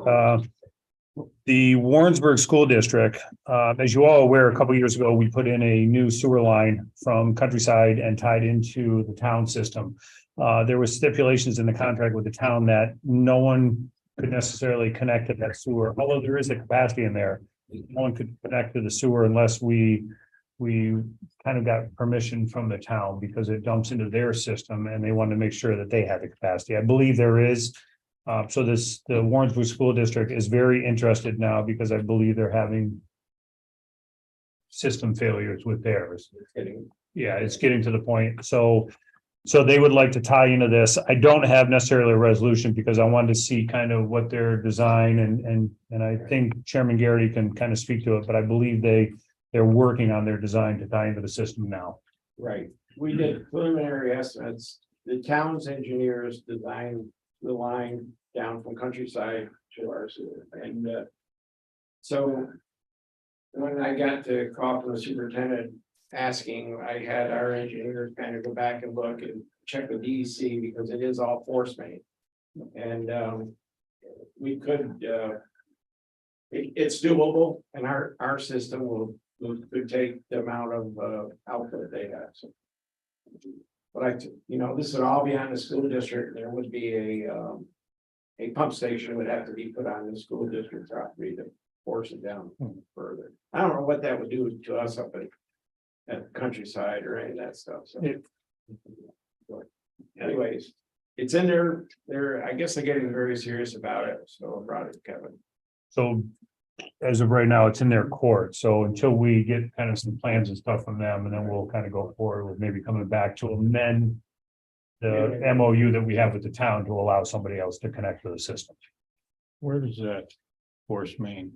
the Warrensburg School District. As you all are aware, a couple of years ago, we put in a new sewer line from Countryside and tied into the town system. There was stipulations in the contract with the town that no one could necessarily connect to that sewer, although there is a capacity in there. No one could connect to the sewer unless we kind of got permission from the town because it dumps into their system and they wanted to make sure that they had the capacity. I believe there is. So the Warrensburg School District is very interested now because I believe they're having system failures with theirs. It's getting to the point. So they would like to tie into this. I don't have necessarily a resolution because I wanted to see kind of what their design and I think Chairman Garrity can kind of speak to it, but I believe they're working on their design to tie into the system now. Right, we did preliminary estimates. The town's engineers designed the line down from Countryside to our sewer. And so when I got the call from the superintendent asking, I had our engineers kind of go back and look and check with DEC because it is all force main. And we could, it's doable, and our system could take the amount of output they have. So, but this would all be on the school district. There would be a pump station would have to be put on the school district property to force it down further. I don't know what that would do to us up at Countryside or any of that stuff. So, anyways, it's in there. I guess they're getting very serious about it. So I brought it to Kevin. So as of right now, it's in their court. So until we get kind of some plans and stuff from them, and then we'll kind of go forward with maybe coming back to amend the MOU that we have with the town to allow somebody else to connect to the system. Where does that force main?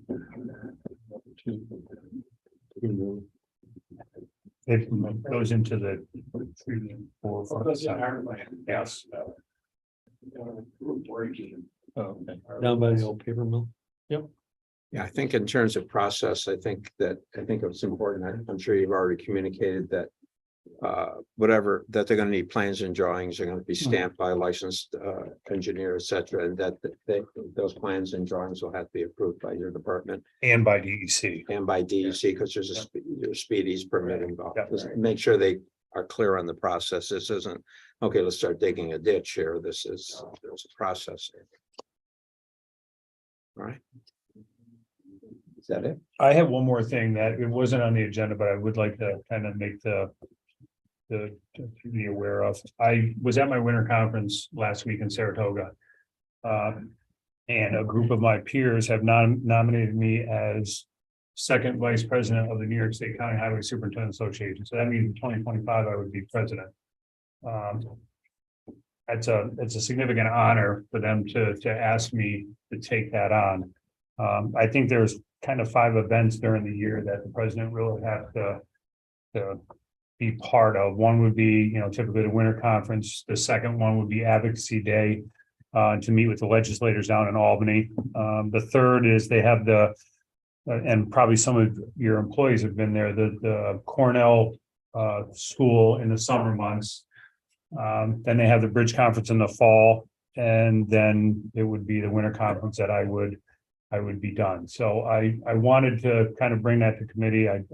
It goes into the treatment for. Goes in our land. Yes. Down by the old paper mill. Yep. Yeah, I think in terms of process, I think it's important. I'm sure you've already communicated that whatever, that they're gonna need plans and drawings are gonna be stamped by a licensed engineer, et cetera, and that those plans and drawings will have to be approved by your department And by DEC. and by DEC, because there's a speedies permit involved. Yeah. Just make sure they are clear on the process. This isn't, okay, let's start digging a ditch here. This is, there's a process. All right. Is that it? I have one more thing that it wasn't on the agenda, but I would like to kind of make the be aware of. I was at my winter conference last week in Saratoga. And a group of my peers have nominated me as second vice president of the New York State County Highway Superintendent Association. So that means in 2025, I would be president. It's a significant honor for them to ask me to take that on. I think there's kind of 5 events during the year that the president really has to be part of. One would be, typically the winter conference. The second one would be Advocacy Day to meet with the legislators down in Albany. The third is they have and probably some of your employees have been there, the Cornell school in the summer months. Then they have the bridge conference in the fall, and then it would be the winter conference that I would be done. So I wanted to kind of bring that to committee. I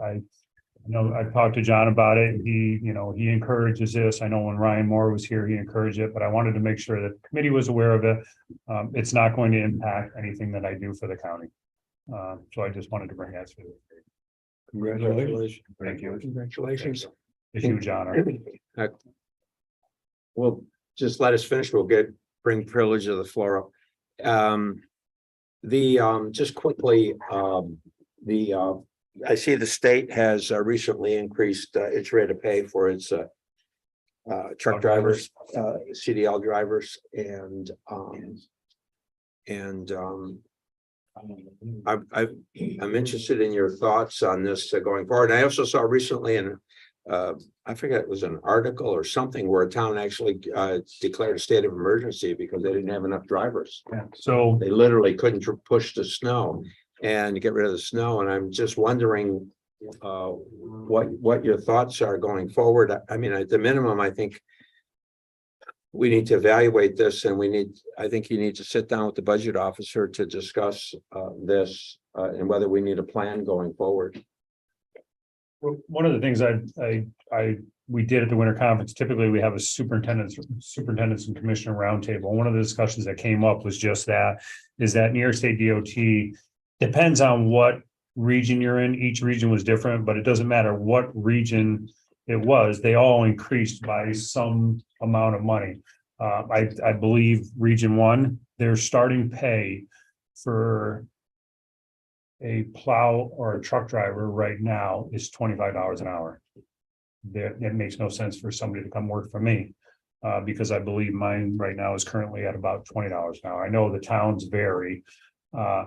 know I talked to John about it. He encourages this. I know when Ryan Moore was here, he encouraged it, but I wanted to make sure that the committee was aware of it. It's not going to impact anything that I do for the county. So I just wanted to bring that to you. Congratulations. Thank you. Congratulations. It's a huge honor. Well, just let us finish. We'll bring privilege of the floor up. Just quickly, I see the state has recently increased its rate of pay for its truck drivers, CDL drivers, and I'm interested in your thoughts on this going forward. I also saw recently I forget, it was an article or something where a town actually declared a state of emergency because they didn't have enough drivers. So They literally couldn't push the snow and get rid of the snow. And I'm just wondering what your thoughts are going forward. I mean, at the minimum, I think we need to evaluate this, and I think you need to sit down with the budget officer to discuss this and whether we need a plan going forward. one of the things we did at the winter conference, typically we have a superintendents and commissioner roundtable. One of the discussions that came up was just that, is that New York State DOT depends on what region you're in. Each region was different, but it doesn't matter what region it was. They all increased by some amount of money. I believe Region 1, their starting pay for a plow or a truck driver right now is $25 an hour. It makes no sense for somebody to come work for me because I believe mine right now is currently at about $20 an hour. I know the towns vary. I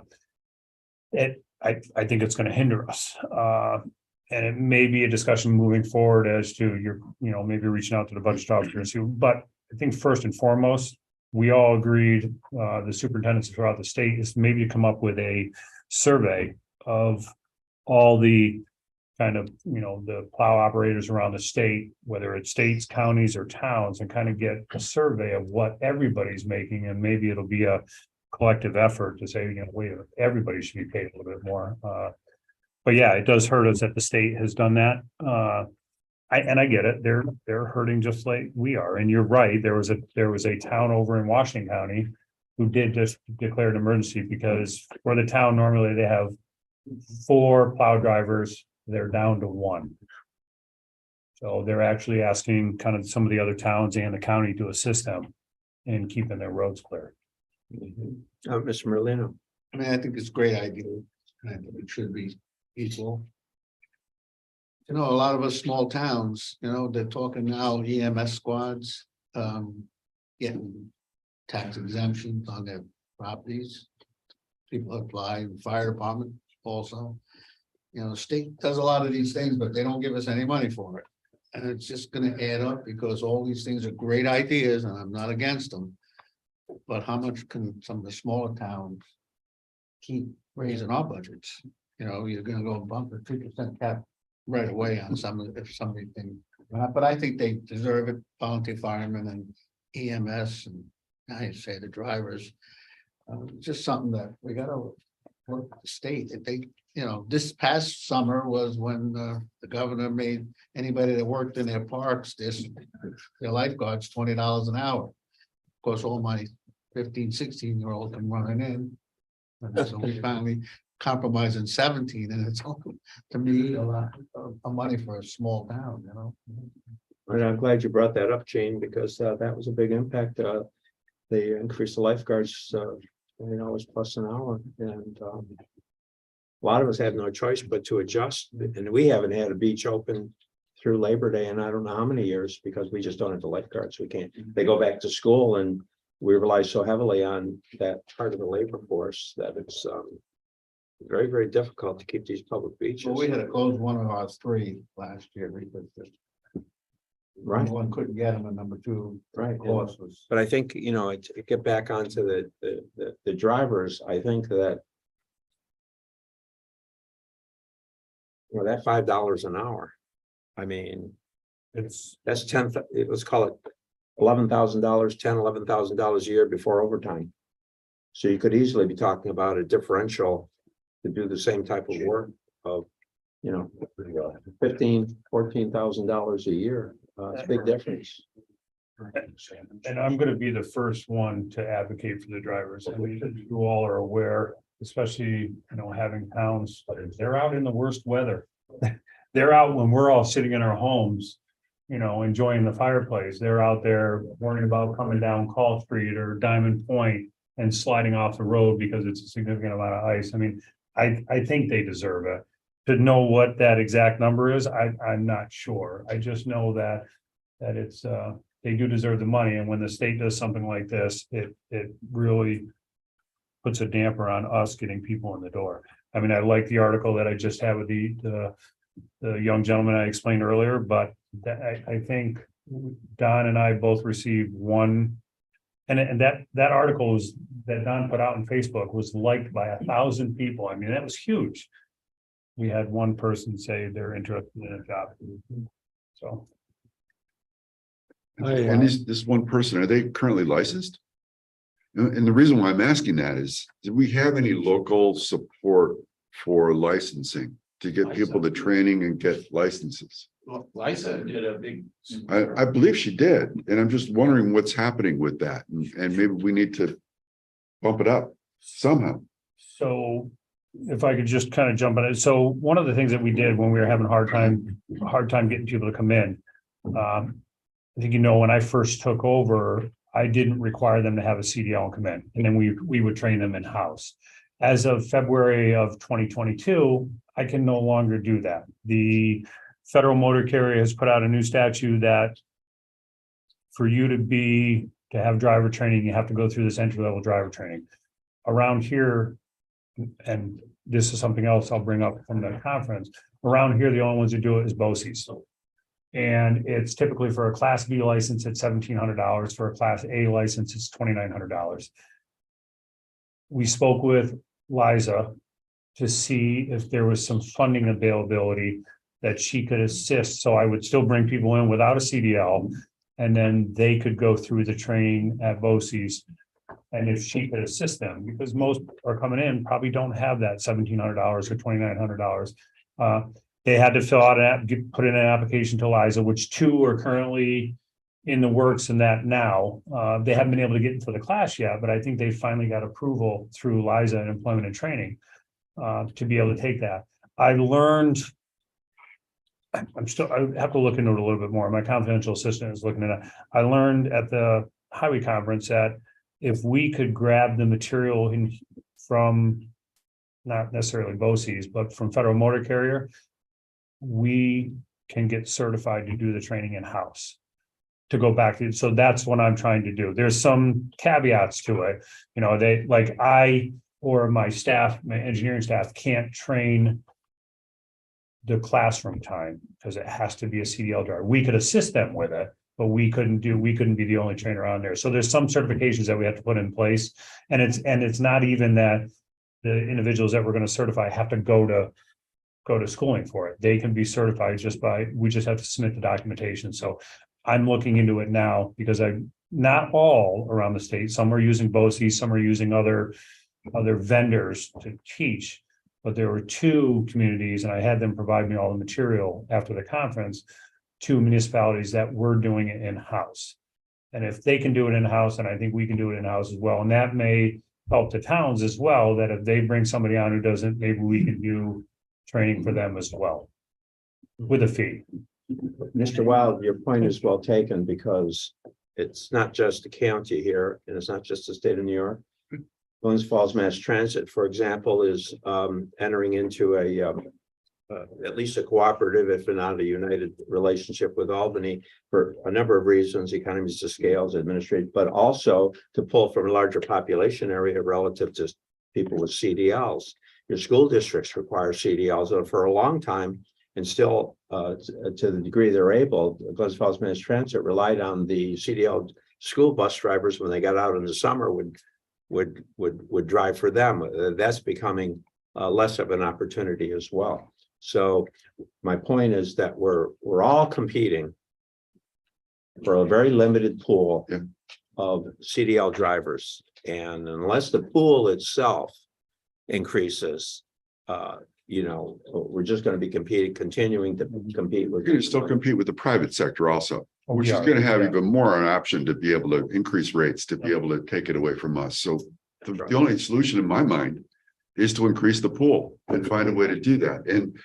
think it's going to hinder us. And it may be a discussion moving forward as to maybe reaching out to the budget officer. But I think first and foremost, we all agreed, the superintendents throughout the state, is maybe to come up with a survey of all the kind of, the plow operators around the state, whether it's states, counties, or towns, and kind of get a survey of what everybody's making. And maybe it'll be a collective effort to say, wait, everybody should be paid a little bit more. But yeah, it does hurt us that the state has done that. I get it. They're hurting just like we are. And you're right. There was a town over in Washington County who did just declare an emergency because for the town, normally they have 4 plow drivers. They're down to 1. So they're actually asking kind of some of the other towns and the county to assist them in keeping their roads clear. Mr. Merlino. I mean, I think it's a great idea. I think it should be equal. A lot of us small towns, they're talking now EMS squads, getting tax exemptions on their properties. People apply, fire department also. State does a lot of these things, but they don't give us any money for it. And it's just gonna add up because all these things are great ideas and I'm not against them. But how much can some of the smaller towns keep raising our budgets? You're gonna go bump a 2% cap right away on if somebody can But I think they deserve it, volunteer firemen and EMS and I say the drivers. Just something that we gotta work with the state. If they, you know, this past summer was when the governor made anybody that worked in their parks, their lifeguards $20 an hour. Of course, all my 15, 16-year-old come running in. And so we finally compromising 17, and it's to me a lot of money for a small town, you know. And I'm glad you brought that up, Gene, because that was a big impact. They increased the lifeguards, $20 plus an hour, and a lot of us had no choice but to adjust. And we haven't had a beach open through Labor Day in I don't know how many years because we just don't have the lifeguards. We can't. They go back to school, and we rely so heavily on that part of the labor force that it's very, very difficult to keep these public beaches. Well, we had to close one of our 3 last year because Right. number 1 couldn't get them, and number 2, Right. cost was. But I think, to get back onto the drivers, I think that that $5 an hour, I mean, that's 10, let's call it $11,000, $11,000 a year before overtime. So you could easily be talking about a differential to do the same type of work of, $15,000, $14,000 a year. It's a big difference. And I'm gonna be the first one to advocate for the drivers. I mean, you all are aware, especially, having towns, they're out in the worst weather. They're out when we're all sitting in our homes, enjoying the fireplace. They're out there worrying about coming down Call Street or Diamond Point and sliding off the road because it's a significant amount of ice. I mean, I think they deserve it. To know what that exact number is, I'm not sure. I just know that it's they do deserve the money, and when the state does something like this, it really puts a damper on us getting people in the door. I mean, I like the article that I just had with the young gentleman I explained earlier, but I think Don and I both received one, and that article that Don put out on Facebook was liked by 1,000 people. I mean, that was huge. We had one person say they're interested in a job. So. And this one person, are they currently licensed? And the reason why I'm asking that is, do we have any local support for licensing to get people to training and get licenses? Lisa did a big. I believe she did, and I'm just wondering what's happening with that, and maybe we need to bump it up somehow. So if I could just kind of jump on it. So one of the things that we did when we were having a hard time getting people to come in. I think, when I first took over, I didn't require them to have a CDL and come in, and then we would train them in-house. As of February of 2022, I can no longer do that. The federal motor carrier has put out a new statute that for you to have driver training, you have to go through this entry-level driver training. Around here, and this is something else I'll bring up from the conference, around here, the only ones who do it is BOSI's. And it's typically for a Class B license, it's $1,700. For a Class A license, it's $2,900. We spoke with Liza to see if there was some funding availability that she could assist. So I would still bring people in without a CDL, and then they could go through the training at BOSI's. And if she could assist them, because most are coming in, probably don't have that $1,700 or $2,900. They had to fill out put in an application to Liza, which 2 are currently in the works in that now. They haven't been able to get into the class yet, but I think they finally got approval through Liza and Employment and Training to be able to take that. I learned, I have to look into it a little bit more. My confidential assistant is looking at it. I learned at the highway conference that if we could grab the material from not necessarily BOSI's, but from Federal Motor Carrier, we can get certified to do the training in-house to go back to. So that's what I'm trying to do. There's some caveats to it. I or my staff, my engineering staff can't train the classroom time because it has to be a CDL driver. We could assist them with it, but we couldn't be the only trainer on there. So there's some certifications that we have to put in place. And it's not even that the individuals that we're going to certify have to go to go to schooling for it. They can be certified we just have to submit the documentation. So I'm looking into it now because not all around the state, some are using BOS, some are using other vendors to teach. But there were two communities, and I had them provide me all the material after the conference, two municipalities that were doing it in-house. And if they can do it in-house, and I think we can do it in-house as well, and that may help the towns as well, that if they bring somebody on who doesn't, maybe we can do training for them as well. With a fee. Mr. Wild, your point is well taken because it's not just the county here and it's not just the state of New York. Glens Falls Mass Transit, for example, is entering into at least a cooperative, if not a united relationship with Albany for a number of reasons, economies of scales, administrative, but also to pull from a larger population area relative to people with CDLs. Your school districts require CDLs, and for a long time, and still to the degree they're able, Glens Falls Mass Transit relied on the CDL school bus drivers when they got out in the summer would drive for them. That's becoming less of an opportunity as well. So my point is that we're all competing for a very limited pool of CDL drivers, and unless the pool itself increases, we're just going to be continuing to compete with. We're going to still compete with the private sector also, which is are, going to have yeah. even more an option to be able to increase rates, to be able to take it away from us. So the only solution in my mind is to increase the pool and find a way to do that. And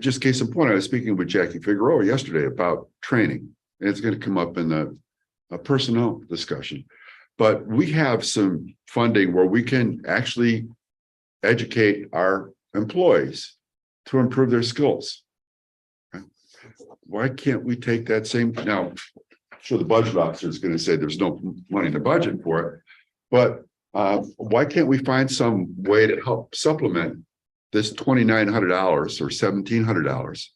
just case in point, I was speaking with Jackie Figueroa yesterday about training, and it's going to come up in the personnel discussion. But we have some funding where we can actually educate our employees to improve their skills. Why can't we take that same, now, I'm sure the budget officer is going to say there's no money in the budget for it, but why can't we find some way to help supplement this $2,900 or $1,700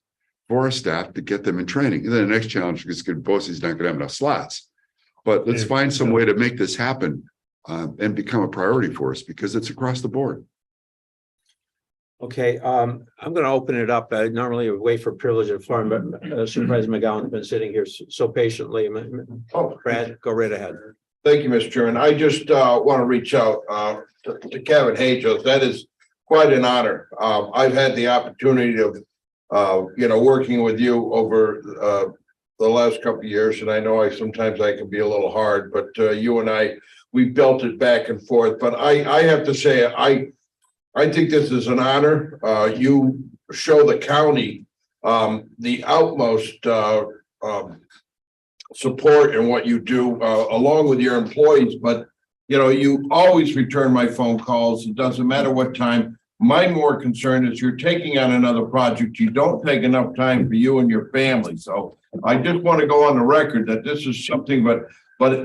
for our staff to get them in training? And then the next challenge is good, BOSI's not going to have enough slots, but let's find some way to make this happen and become a priority for us, because it's across the board. Okay, I'm going to open it up. Normally we wait for privilege of floor, but Supervisor McGowan's been sitting here so patiently. Oh, Brad, go right ahead. thank you, Mr. Chairman. I just want to reach out to Kevin Hajos. That is quite an honor. I've had the opportunity of, working with you over the last couple of years, and I know sometimes I can be a little hard, but you and we built it back and forth. But I have to say, I think this is an honor. You show the county the utmost support in what you do, along with your employees. But, you always return my phone calls. It doesn't matter what time. My more concern is you're taking on another project. You don't take enough time for you and your family. So I just want to go on the record that this is something, but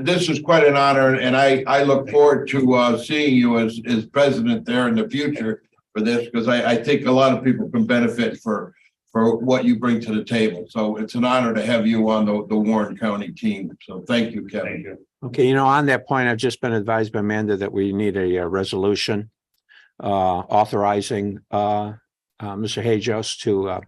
this is quite an honor, and I look forward to seeing you as president there in the future for this, because I think a lot of people can benefit for what you bring to the table. So it's an honor to have you on the Warren County team. So thank you, Kevin. Thank you. Okay, on that point, I've just been advised by Amanda that we need a resolution authorizing Mr. Hajos to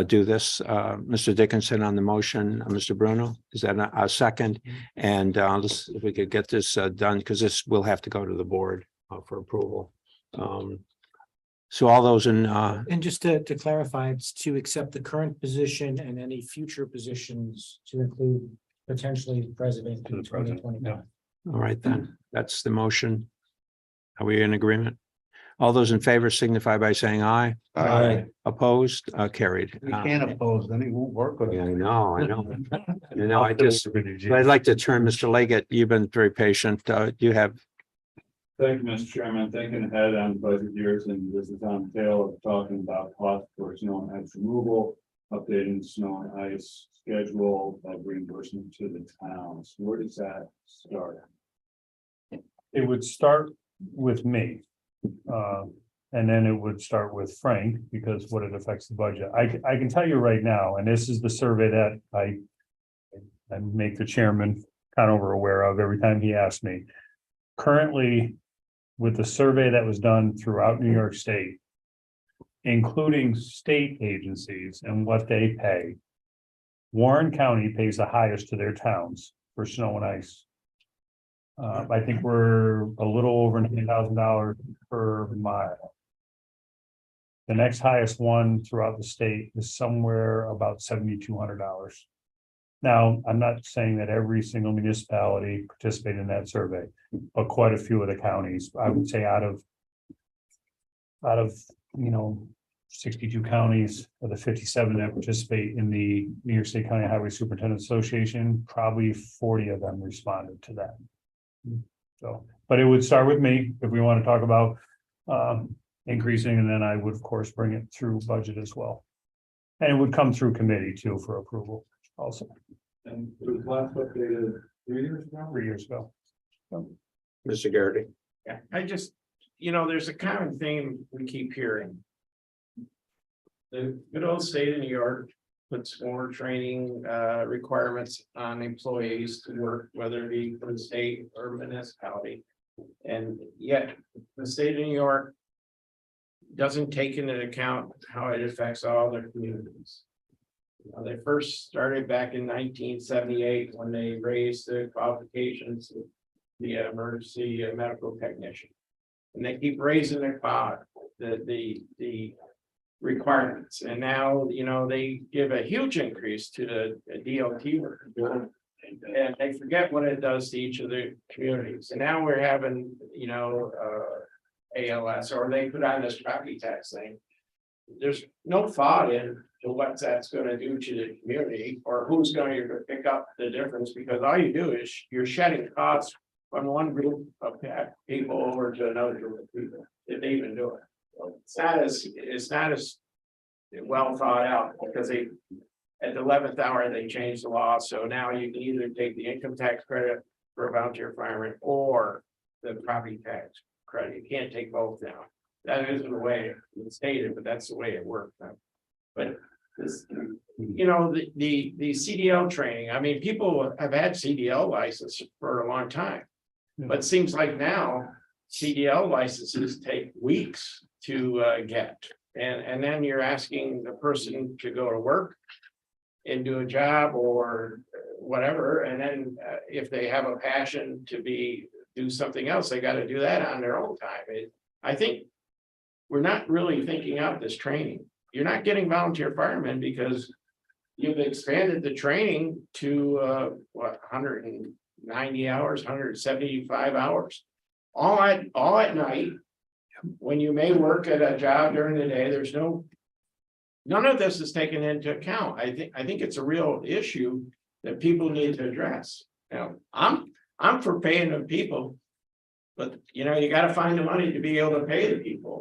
do this. Mr. Dickinson on the motion, Mr. Bruno, is that a second? And if we could get this done, because this will have to go to the board for approval. So all those in And just to clarify, it's to accept the current position and any future positions to include potentially the president To in the president, 2029. all right, then that's the motion. Are we in agreement? All those in favor signify by saying aye. Aye. Opposed, carried. We can't oppose, then it won't work with Yeah, it. I know. I'd like to turn, Mr. Leggett, you've been very patient. You have, Thank you, Mr. Chairman. Thinking ahead on budget years, and this is on tail of talking about cost for snow and ice removal, updating snow and ice schedule of reimbursement to the towns. Where does that start? It would start with me. And then it would start with Frank, because what it affects the budget. I can tell you right now, and this is the survey that I make the chairman Conover aware of every time he asks me. Currently, with the survey that was done throughout New York State, including state agencies and what they pay. Warren County pays the highest to their towns for snow and ice. I think we're a little over $9,000 per mile. The next highest one throughout the state is somewhere about $7,200. Now, I'm not saying that every single municipality participated in that survey, but quite a few of the counties, I would say out of, you know, 62 counties of the 57 that participate in the New York State County Highway Superintendent Association, probably 40 of them responded to that. So, but it would start with me if we want to talk about increasing, and then I would, of course, bring it through budget as well. And it would come through committee too for approval also. And it was last updated 3 years ago. 3 years ago. Mr. Garrity. Yeah, I just, there's a common theme we keep hearing. The good old state of New York puts more training requirements on employees to work, whether it be for the state or municipality. And yet the state of New York doesn't take into account how it affects all their communities. They first started back in 1978 when they raised the qualifications of the emergency medical technician. And they keep raising the requirements. And now, they give a huge increase to the DOT worker. And they forget what it does to each of the communities. And now we're having, ALS, or they put on this property tax thing. There's no thought into what that's going to do to the community or who's going to pick up the difference, because all you do is you're shedding costs from one group of people over to another group of people if they even do it. So it's not as well thought out, because they at the 11th hour they changed the law. So now you can either take the income tax credit for a volunteer fireman or the property tax credit. You can't take both now. That isn't the way it's stated, but that's the way it works. But this, the CDL training, I mean, people have had CDL license for a long time, but it seems like now CDL licenses take weeks to get. And then you're asking the person to go to work and do a job or whatever. And then if they have a passion to do something else, they got to do that on their own time. I think we're not really thinking out this training. You're not getting volunteer firemen because you've expanded the training to 190 hours, 175 hours, all at night. When you may work at a job during the day, none of this is taken into account. I think it's a real issue that people need to address. I'm for paying the people, but you got to find the money to be able to pay the people.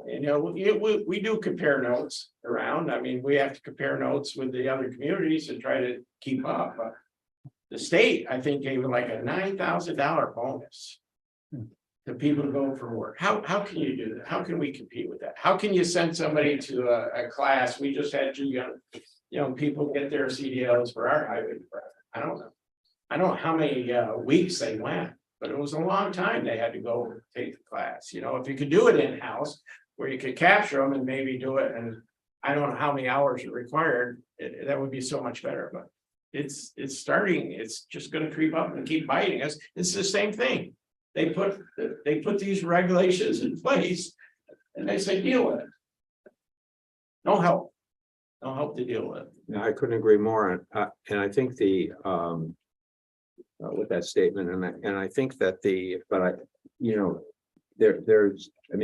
We do compare notes around. I mean, we have to compare notes with the other communities and try to keep up. The state, I think, gave like a $9,000 bonus to people to go for work. How can you do that? How can we compete with that? How can you send somebody to a class? We just had 2 young people get their CDLs for our highway department. I don't know how many weeks they went, but it was a long time they had to go take the class. If you could do it in-house where you could capture them and maybe do it, and I don't know how many hours are required, that would be so much better. But it's just going to creep up and keep biting us. It's the same thing. They put these regulations in place and they say, deal with it. No help to deal with. No, I couldn't agree more. And I think with that statement, and I think that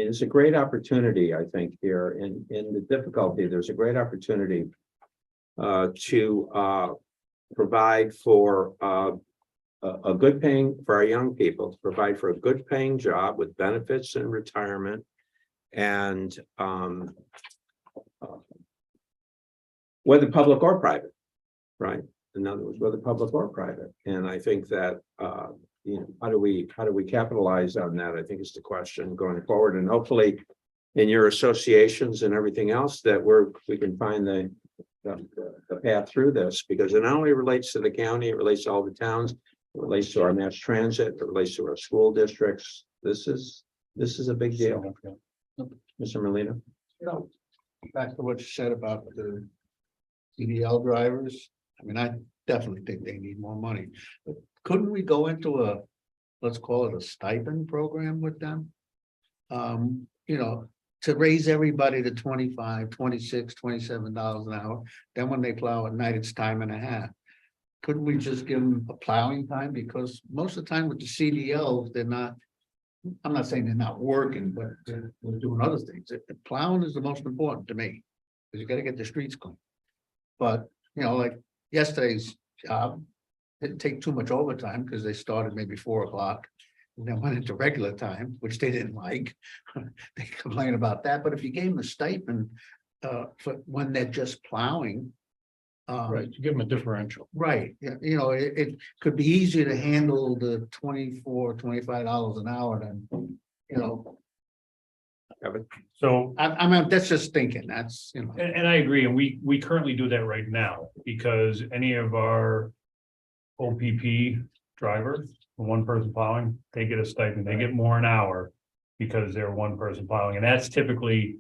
it's a great opportunity, I think, here in the difficulty, there's a great opportunity to provide for a good paying, for our young people, to provide for a good paying job with benefits and retirement, and whether public or private, right? In other words, whether public or private. And I think that how do we capitalize on that? I think is the question going forward. And hopefully in your associations and everything else that we can find the path through this, because it not only relates to the county, it relates to all the towns, it relates to our mass transit, it relates to our school districts. This is a big deal. Mr. Molina. back to what you said about the CDL drivers, I mean, I definitely think they need more money. But couldn't we go into a, let's call it a stipend program with them? You know, to raise everybody to 25, 26, $27 an hour, then when they plow at night, it's time and a half. Couldn't we just give them a plowing time? Because most of the time with the CDLs, they're not. I'm not saying they're not working, but they're doing other things. The plowing is the most important to me. Because you gotta get the streets clean. But, you know, like yesterday's job, didn't take too much overtime because they started maybe 4 o'clock. And then went into regular time, which they didn't like. They complain about that, but if you gave them a stipend for when they're just plowing. Right, to give them a differential. Right, yeah, you know, it could be easier to handle the $24, $25 an hour than, you know, So, I mean, that's just thinking, that's, you know. and I agree, and we currently do that right now, because any of our OPP drivers, one person plowing, they get a stipend, they get more an hour because they're one person plowing, and that's typically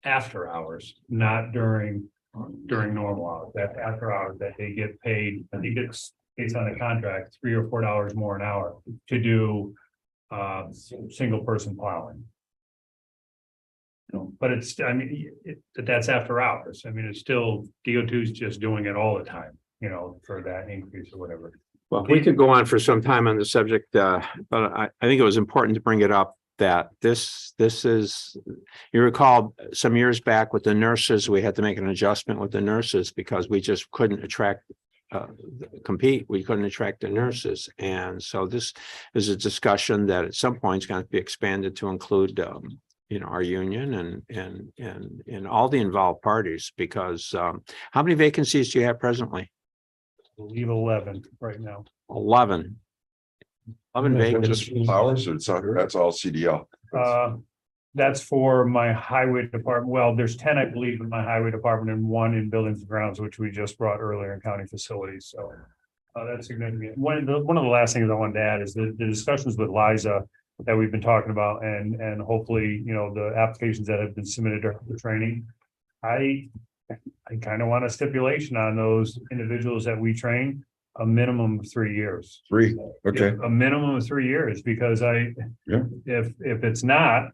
after hours, not during normal hours. That's after hours that they get paid. I think it's based on the contract, $3 or $4 more an hour to do single person plowing. You know, but it's, I mean, that's after hours. I mean, it's still, DO2 is just doing it all the time, you know, for that increase or whatever. Well, we could go on for some time on the subject, but I think it was important to bring it up that this is, you recall some years back with the nurses, we had to make an adjustment with the nurses because we just couldn't compete. We couldn't attract the nurses. And so this is a discussion that at some point is going to be expanded to include, you know, our union and all the involved parties, because how many vacancies do you have presently? I believe 11 right now. 11 vacancies. Just flowers, or that's all CDL. That's for my highway department. Well, there's 10, I believe, in my highway department and 1 in buildings and grounds, which we just brought earlier in county facilities. So that's significant. One of the last things I wanted to add is the discussions with Liza that we've been talking about, and hopefully, you know, the applications that have been submitted for the training. I kind of want a stipulation on those individuals that we train, a minimum of 3 years. 3, okay. A minimum of 3 years, because Yeah. if it's not,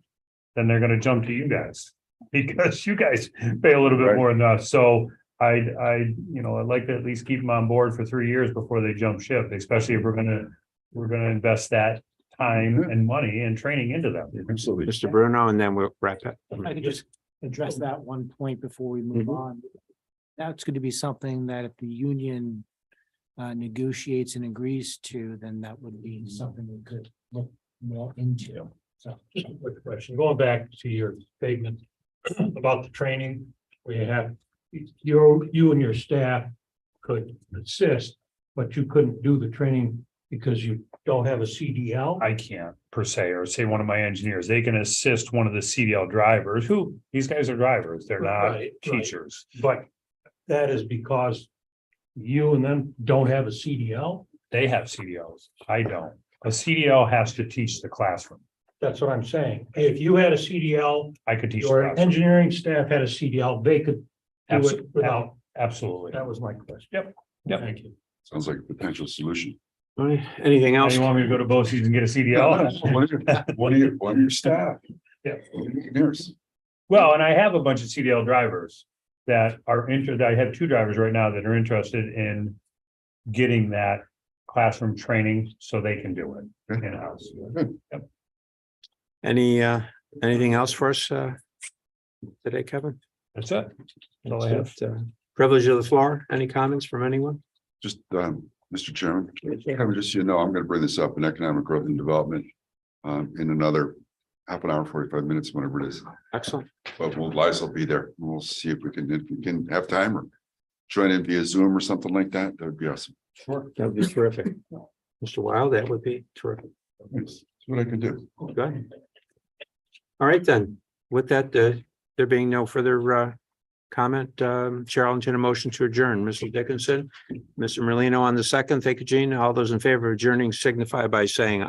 then they're gonna jump to you guys. Because you guys pay a little bit Right. more than us, so I'd like to at least keep them on board for 3 years before they jump ship, especially if we're gonna invest that time and money and training into them. Absolutely. Mr. Bruno, and then we'll wrap it. If I could just address that one point before we move on. That's going to be something that if the union negotiates and agrees to, then that would be something we could look more into. So, Just a quick question, going back to your statement about the training, where you have, you and your staff could assist, but you couldn't do the training because you don't have a CDL? I can't per se, or say one of my engineers, they can assist one of the CDL drivers, who, these guys are drivers, they're not Right, right. teachers. But that is because you and them don't have a CDL? They have CDLs, I don't. A CDL has to teach the classroom. That's what I'm saying. If you had a CDL, I could teach. the your classroom. engineering staff had a CDL, they could do it without, Absolutely. that was my question. Yep. Yep. Thank you. Sounds like a potential solution. All right, anything Now else? you want me to go to BOS and get a CDL? One of your staff. Yeah. Engineers. Well, and I have a bunch of CDL drivers that are interested. I have 2 drivers right now that are interested in getting that classroom training so they can do it in-house. Yep. Anything else for us today, Kevin? That's it. That's all I have. Privilege of the floor. Any comments from anyone? Just, Mr. Chairman, Kevin, just so you know, I'm gonna bring this up in economic growth and development in another half an hour, 45 minutes, whenever it is. Excellent. But Liza will be there. We'll see if we can have time or join in via Zoom or something like that. That would be awesome. Sure. That would be terrific. Mr. Wild, that would be terrific. That's what I can do. Good. All right, then. With that, there being no further comment, Chair, I'll entertain a motion to adjourn. Mr. Dickinson, Mr. Merlino on the second. Thank you, Gene. All those in favor of adjourning signify by saying